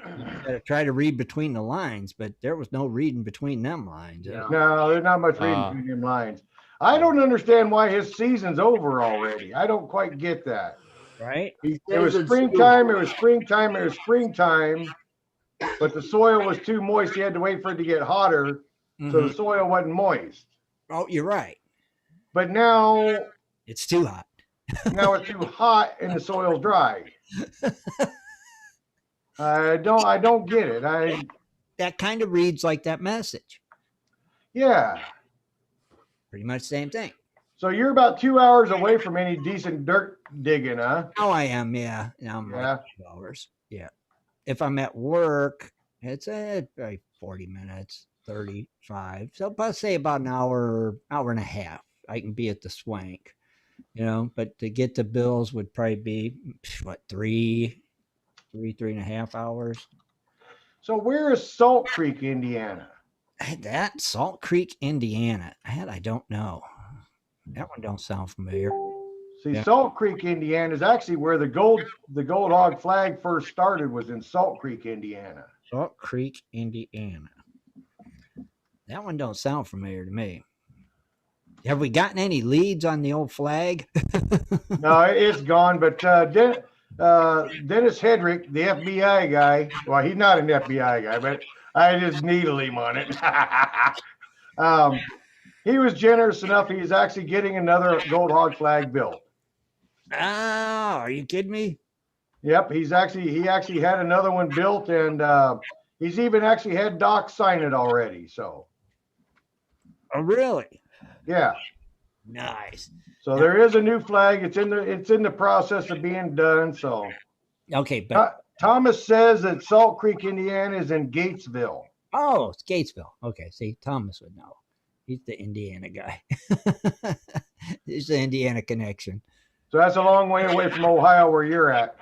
got to try to read between the lines, but there was no reading between them lines. No, there's not much reading between them lines. I don't understand why his season's over already. I don't quite get that. Right? It was springtime, but the soil was too moist. He had to wait for it to get hotter, so the soil wasn't moist. Oh, you're right. But now it's too hot. Now it's too hot and the soil's dry. I don't get it. That kind of reads like that message. Yeah. Pretty much the same thing. So you're about 2 hours away from any decent dirt digging, huh? Oh, I am. Yeah. Now I'm like 2 hours. Yeah. If I'm at work, it's like 40 minutes, 35. So I'll say about an hour and a half. I can be at the swank, but to get to Bill's would probably be what, 3.5 hours. So where is Salt Creek, Indiana? That Salt Creek, Indiana. I don't know. That one don't sound familiar. See, Salt Creek, Indiana is actually where the gold hog flag first started, was in Salt Creek, Indiana. Salt Creek, Indiana. That one don't sound familiar to me. Have we gotten any leads on the old flag? No, it's gone. But Dennis Hedrick, the FBI guy, well, he's not an FBI guy, but I just needle him on it. He was generous enough. He's actually getting another gold hog flag built. Oh, are you kidding me? Yep, he actually had another one built, and he's even actually had Doc sign it already. So. Oh, really? Yeah. Nice. So there is a new flag. It's in the process of being done. So. Okay, but Thomas says that Salt Creek, Indiana, is in Gatesville. Oh, it's Gatesville. Okay, see, Thomas would know. He's the Indiana guy. He's the Indiana connection. So that's a long way away from Ohio, where you're at.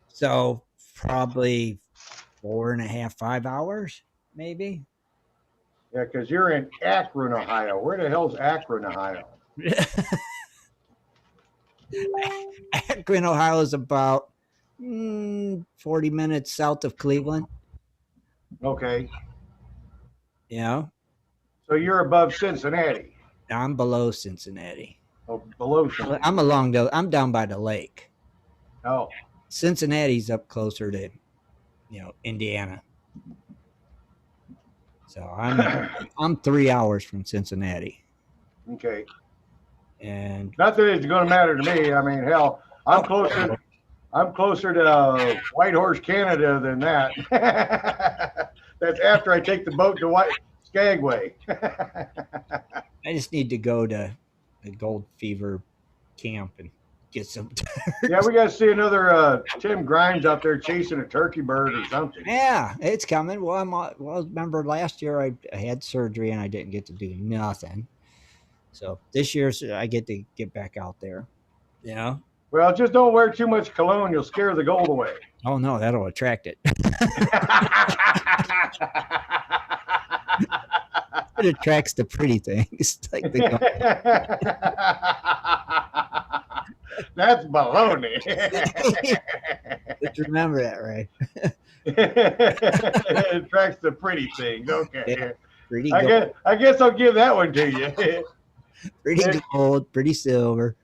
So probably 4.5, 5 hours, maybe. Yeah, because you're in Akron, Ohio. Where the hell's Akron, Ohio? Akron, Ohio is about 40 minutes south of Cleveland. Okay. So you're above Cincinnati. I'm below Cincinnati. Oh, below Cincinnati. I'm down by the lake. Oh. Cincinnati's up closer to, Indiana. So I'm 3 hours from Cincinnati. Okay. And not that it's going to matter to me. I mean, hell, I'm closer to Whitehorse, Canada than that. That's after I take the boat to Skagway. I just need to go to the Gold Fever camp and get some. Yeah, we got to see another Tim Grimes out there chasing a turkey bird or something. Yeah, it's coming. Well, remember last year I had surgery and I didn't get to do nothing. So this year I get to get back out there. Well, just don't wear too much cologne. You'll scare the gold away. Oh, no, that'll attract it. It attracts the pretty things. Like That's baloney. Let's remember that, right? It attracts the pretty things. Okay. Yeah, pretty I guess I'll give that one to you. Pretty gold, pretty silver.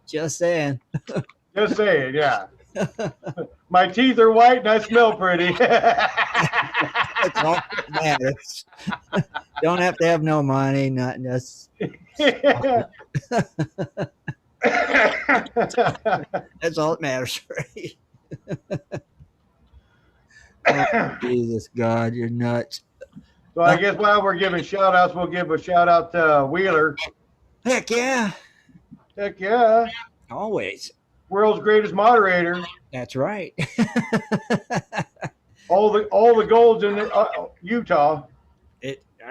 Just saying. Just saying, yeah. My teeth are white and I smell pretty. That's all that matters. Don't have to have no money, nothing. Just that's all that matters, right? Oh, Jesus God, you're nuts. So I guess while we're giving shout outs, we'll give a shout out to Wheeler. Heck yeah. Heck yeah. Always. World's greatest moderator. That's right. All the golds in Utah.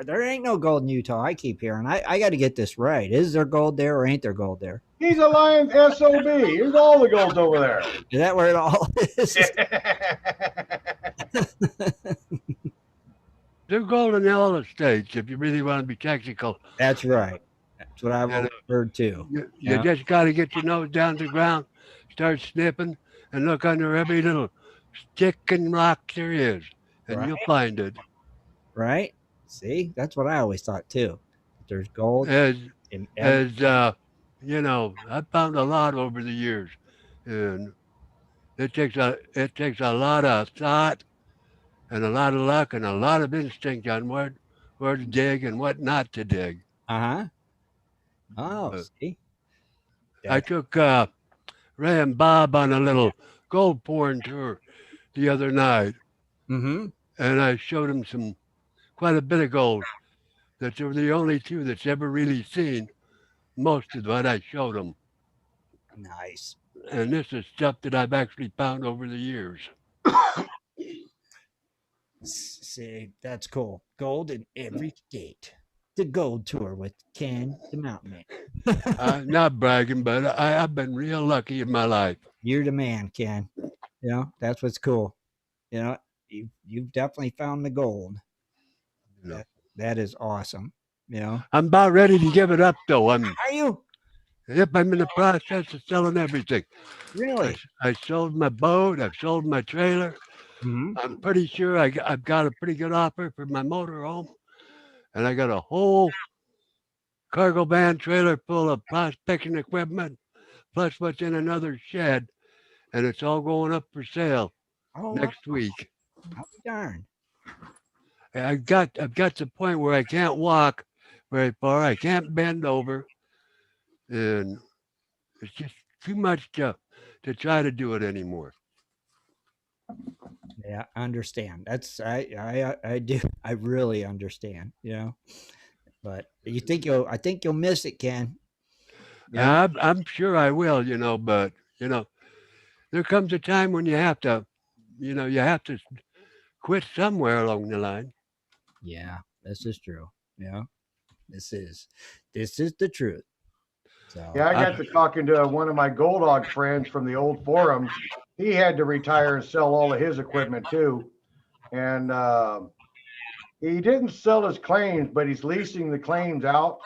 There ain't no gold in Utah. I keep hearing. I got to get this right. Is there gold there or ain't there gold there? He's a Lions SOB. Here's all the golds over there. Is that where it all is? They're gold in all the states if you really want to be technical. That's right. That's what I've heard too. You just got to get your nose down to the ground, start sniffing, and look under every little stick and rock there is, and you'll find it. Right? See, that's what I always thought too. There's gold. As you know, I've found a lot over the years, and it takes a lot of thought and a lot of luck and a lot of instinct on where to dig and what not to dig. Oh, see. I took Ray and Bob on a little gold pouring tour the other night, and I showed them quite a bit of gold that they were the only two that's ever really seen most of what I showed them. Nice. And this is stuff that I've actually found over the years. See, that's cool. Gold in every state. The gold tour with Ken the Mountain Man. Not bragging, but I've been real lucky in my life. You're the man, Ken. You know, that's what's cool. You know, you've definitely found the gold. Yeah. That is awesome. You know, I'm about ready to give it up, though. Are you? Yep, I'm in the process of selling everything. Really? I sold my boat. I've sold my trailer. I'm pretty sure I've got a pretty good offer for my motorhome. And I got a whole cargo van trailer full of prospecting equipment, plus what's in another shed. And it's all going up for sale next week. I'll be darned. I've got to the point where I can't walk very far. I can't bend over. And it's just too much to try to do it anymore. Yeah, I understand. That's I do. I really understand, you know. But I think you'll miss it, Ken. Yeah, I'm sure I will, you know, but you know, there comes a time when you have to quit somewhere along the line. Yeah, this is true. Yeah. This is the truth. So Yeah, I got to talking to one of my Gold Dog friends from the old forums. He had to retire and sell all of his equipment too. And he didn't sell his claims, but he's leasing the claims out.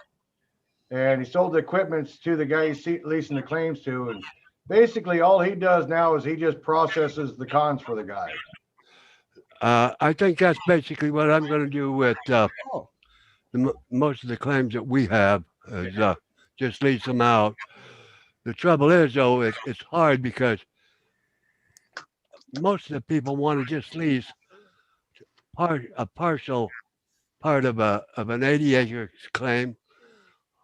And he sold the equipment to the guy he's leasing the claims to. And basically all he does now is he just processes the cons for the guy. I think that's basically what I'm going to do with most of the claims that we have, is just lease them out. The trouble is, though, it's hard because most of the people want to just lease a partial part of an 80-acre claim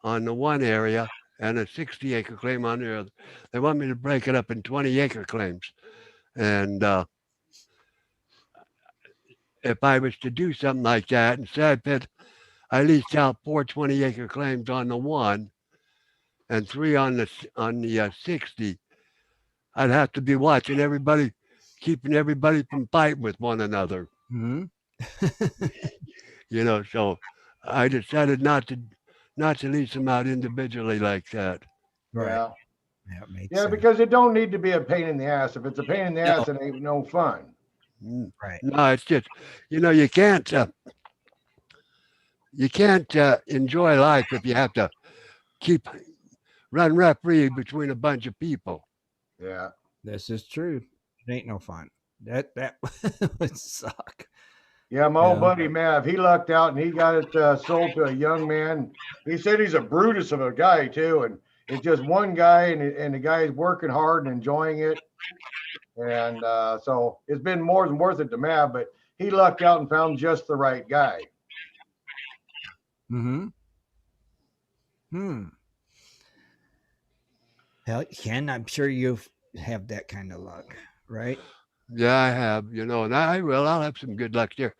on the one area and a 60-acre claim on the other. They want me to break it up in 20-acre claims. And if I was to do something like that, instead that I leased out 4 20-acre claims on the one and 3 on the 60, I'd have to be watching everybody, keeping everybody from fighting with one another. You know, so I decided not to lease them out individually like that. Right. Yeah. That makes Yeah, sense. because it don't need to be a pain in the ass. If it's a pain in the ass, it ain't no fun. Right. No, it's just, you know, you can't enjoy life if you have to run referee between a bunch of people. Yeah. This is true. It ain't no fun. That would suck. Yeah, my old buddy Mav, he lucked out and he got it sold to a young man. He said he's a Brutus of a guy too, and it's just one guy, and the guy is working hard and enjoying it. And so it's been more than worth it to Mav, but he lucked out and found just the right guy. Mm-hmm. Hell, Ken, I'm sure you have that kind of luck, right? Yeah, I have, and I will. I'll have some good luck there.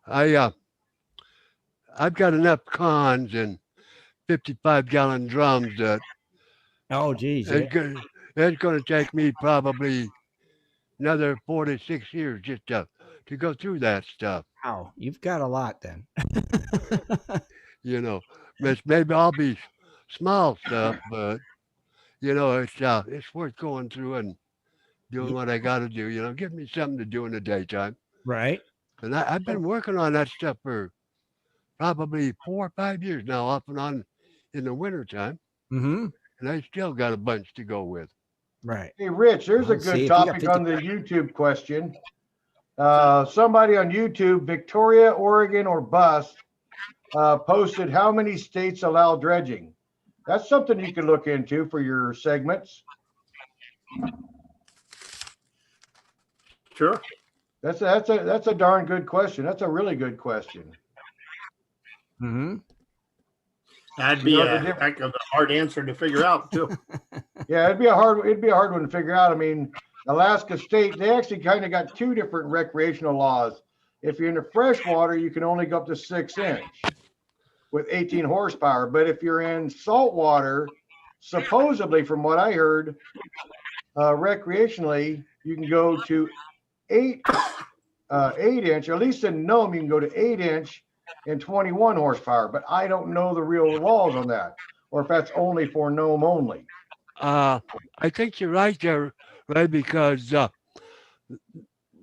I've got enough cons and 55-gallon drums that Oh, geez. it's going to take me probably another 4 to 6 years just to go through that stuff. Wow, you've got a lot then. Maybe I'll be small stuff, but it's worth going through and doing what I got to do. Give me something to do in the daytime. Right. And I've been working on that stuff for probably 4 or 5 years now, off and on in the wintertime. Mm-hmm. And I still got a bunch to go with. Right. Hey, Rich, there's a good topic on the YouTube question. Somebody on YouTube, Victoria, Oregon, or bust, posted how many states allow dredging. That's something you can look into for your segments. Sure. That's a darn good question. That's a really good question. Mm-hmm. That'd be a heck of a hard answer to figure out too. Yeah, it'd be a hard one to figure out. I mean, Alaska State, they actually kind of got two different recreational laws. If you're in the freshwater, you can only go up to 6-inch with 18 horsepower. But if you're in saltwater, supposedly from what I heard, recreationally, you can go to 8-inch, or at least in Nome, you can go to 8-inch and 21 horsepower. But I don't know the real laws on that, or if that's only for Nome only. I think you're right there, Ray, because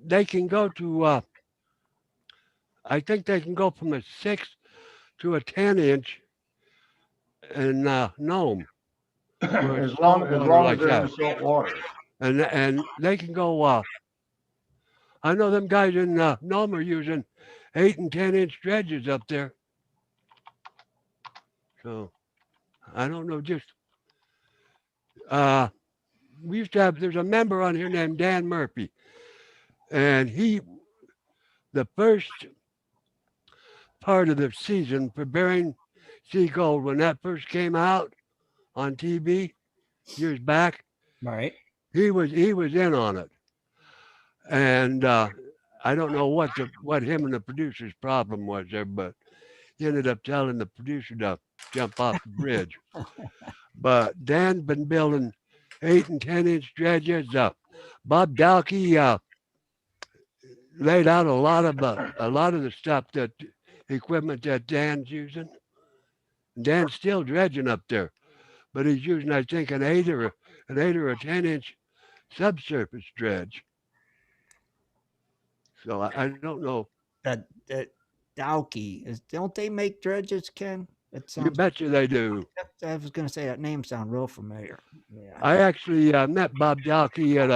they can go to, I think they can go from a 6 to a 10-inch in Nome. as long as they're in salt water. And they can go, I know them guys in Nome are using 8 and 10-inch dredges up there. So I don't know, just we used to have, there's a member on here named Dan Murphy, and the first part of the season for Bering Sea Gold, when that first came out on TV years back, right, he was in on it, and I don't know what him and the producer's problem was there, but he ended up telling the producer to jump off the bridge. But Dan's been building 8 and 10-inch dredges. Bob Dalkey laid out a lot of the stuff, that equipment that Dan's using. Dan's still dredging up there, but he's using, I think, an 8 or a 10-inch subsurface dredge. So I don't know. That Dalkey don't they make dredges, Ken? You betcha they do. I was going to say that name sounds real familiar. Yeah. I actually met Bob Dalkey at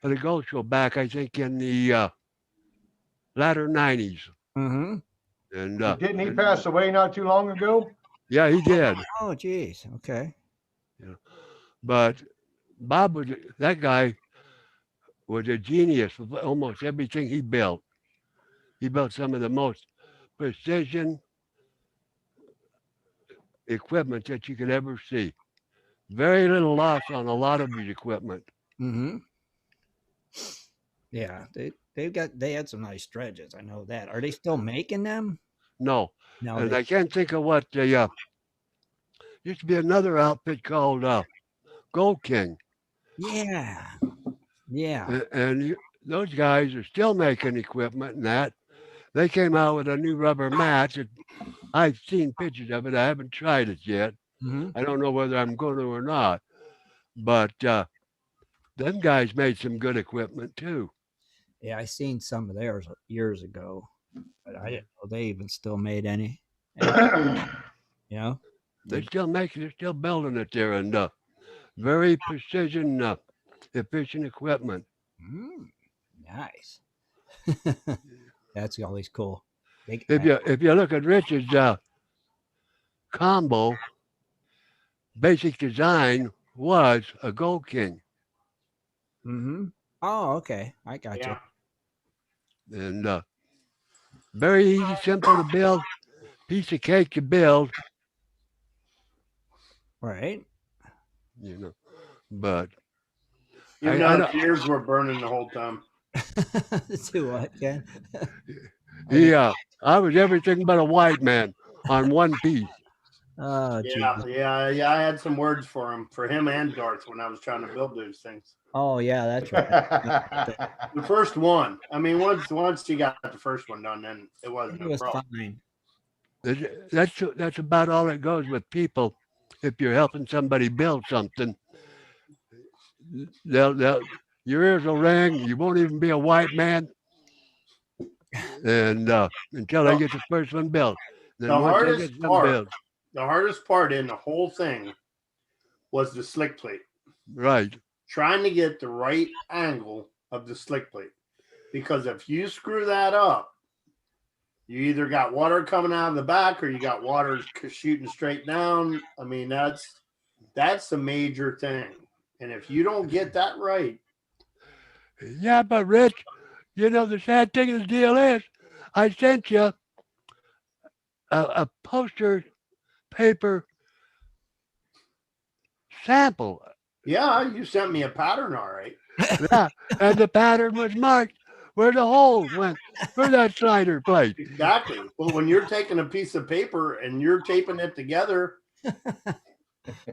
a gold show back, I think, in the latter 90s. Mm-hmm. And didn't he pass away not too long ago? Yeah, he did. Oh, geez. Okay. Yeah. But Bob that guy was a genius with almost everything he built. He built some of the most precision equipment that you could ever see. Very little loss on a lot of his equipment. Mm-hmm. Yeah, they had some nice dredges. I know that. Are they still making them? No. And I can't think of what they used to be another outfit called Gold King. Yeah. Yeah. And those guys are still making equipment and that. They came out with a new rubber mat. I've seen pictures of it. I haven't tried it yet. Mm-hmm. I don't know whether I'm going to or not. But them guys made some good equipment too. Yeah, I seen some of theirs years ago, but I didn't know they even still made any. You know, they're still building it there, and very precision, efficient equipment. Nice. That's always cool. If you look at Rich's combo, basic design was a Gold King. Mm-hmm. Oh, okay. I got Yeah. you. And very easy, simple to build, piece of cake to build, Right. But Even though his ears were burning the whole time. Do what, Ken? I was everything but a white man on one piece. Oh, yeah. I had some words for him and Darth when I was trying to build those things. Oh, yeah, that's right. The first one. I mean, once you got the first one done, then it wasn't It was a problem. fine. That's about all it goes with people. If you're helping somebody build something, your ears will ring. You won't even be a white man, and until they get the first one built. Then The once they get them built, the hardest part in the whole thing was the slick plate. right? Trying to get the right angle of the slick plate, because if you screw that up, you either got water coming out of the back or you got water shooting straight down. I mean, that's a major thing. And if you don't get that right. Yeah, but Rich, the sad thing of the deal is, I sent you a poster paper sample. Yeah, you sent me a pattern, all right. Yeah, and the pattern was marked where the holes went for that slider plate. Exactly. Well, when you're taking a piece of paper and you're taping it together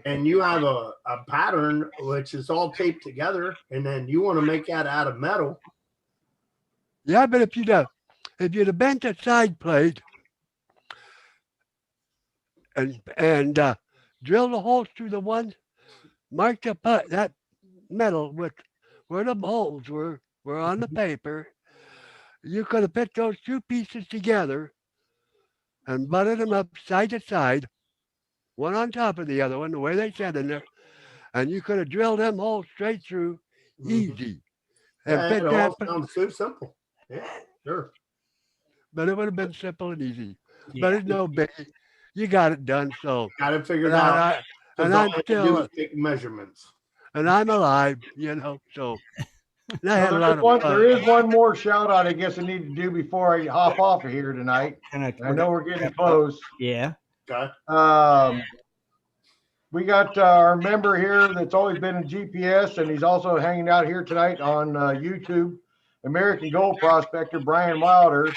and you have a pattern which is all taped together, and then you want to make that out of metal. Yeah, but if you'd have bent that side plate and drilled the holes through the one, marked up that metal with where the holes were on the paper, you could have put those two pieces together and butted them up side to side, one on top of the other one, the way they said in there, and you could have drilled them holes straight through, easy. And It all sounds so simple. Yeah, sure. But it would have been simple and easy. Yeah. But it's no biggie. You got it done, so got it figured out. And I'm still take measurements. And I'm alive, so there is one more shout out I guess I need to do before I hop off of here tonight. I know we're getting close. Yeah. Okay. We got our member here that's always been in GPS, and he's also hanging out here tonight on YouTube, American Gold Prospector, Brian Wilder.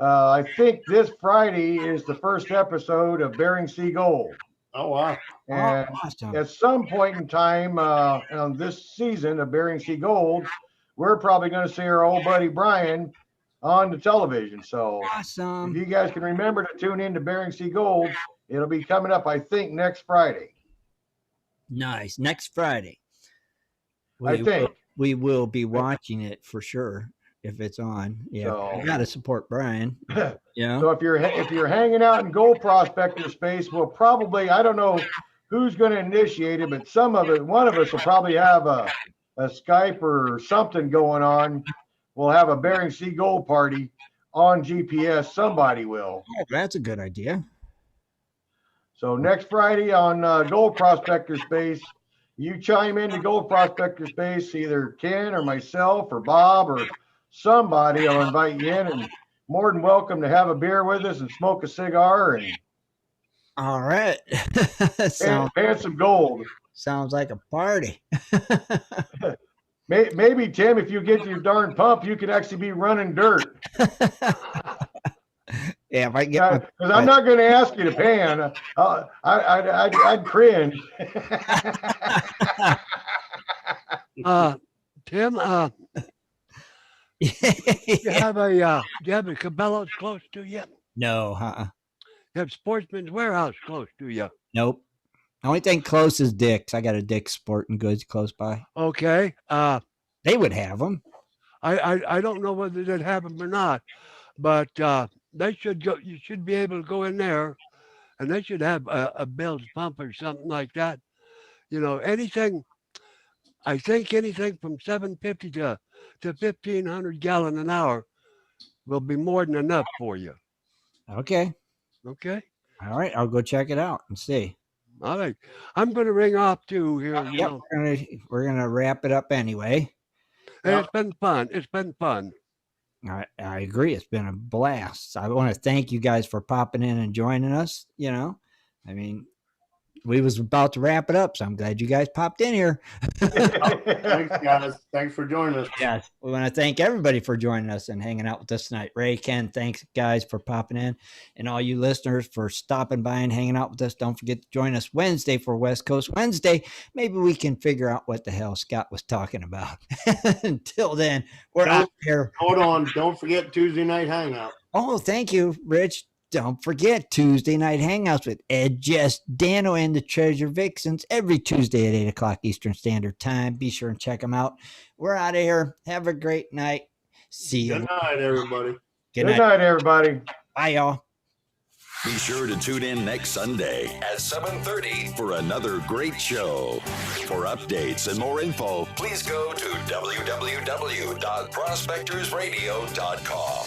I think this Friday is the first episode of Bering Sea Gold. Oh, wow. And awesome. At some point in time on this season of Bering Sea Gold, we're probably going to see our old buddy Brian on the television. So awesome. If you guys can remember to tune in to Bering Sea Gold, it'll be coming up, I think, next Friday. Nice. Next Friday. We will be watching it for sure if it's on. Yeah. So, you got to support Brian. Yeah. So if you're hanging out in Gold Prospector space, we'll probably, I don't know who's going to initiate it, but one of us will probably have a Skype or something going on. We'll have a Bering Sea Gold party on GPS. Somebody will. Oh, that's a good idea. So next Friday on Gold Prospector Space, you chime into Gold Prospector Space, either Ken or myself or Bob or somebody will invite you in, and more than welcome to have a beer with us and smoke a cigar. And all right. Pay some gold. Sounds like a party. Maybe, Tim, if you get your darn pump, you could actually be running dirt. Yeah, if I get because I'm not going to ask you to pan. I'd cringe. Tim, do you have a Cabela's close to you? No, You have Sportsman's Warehouse close to you? Nope. The only thing close is Dick's. I got a Dick's Sporting Goods close by. Okay. They would have them. I don't know whether they'd have them or not, but they should go. You should be able to go in there, and they should have a Bill's pump or something like that. Anything. I think anything from 750 to 1,500 gallon an hour will be more than enough for you. Okay. Okay. All right. I'll go check it out and see. All right. I'm going to ring off too here. You Yep. know. We're gonna wrap it up anyway. Hey, it's been fun. It's been fun. I agree. It's been a blast. I want to thank you guys for popping in and joining us. You know, I mean, we was about to wrap it up, so I'm glad you guys popped in here. Thanks, guys. Thanks for joining us. Yes, we want to thank everybody for joining us and hanging out with us tonight. Ray, Ken, thanks guys for popping in, and all you listeners for stopping by and hanging out with us. Don't forget to join us Wednesday for West Coast Wednesday. Maybe we can figure out what the hell Scott was talking about. Until then, we're out here. Hold on. Don't forget Tuesday night hangout. Oh, thank you, Rich. Don't forget Tuesday night hangouts with Ed, Jess, Dano, and the Treasure Vixens every Tuesday at 8 o'clock Eastern Standard Time. Be sure and check them out. We're out of here. Have a great night. See you. Good night, everybody. Good night, everybody. Bye, y'all. Be sure to tune in next Sunday at 7:30 for another great show. For updates and more info, please go to www.prospectorsradio.com.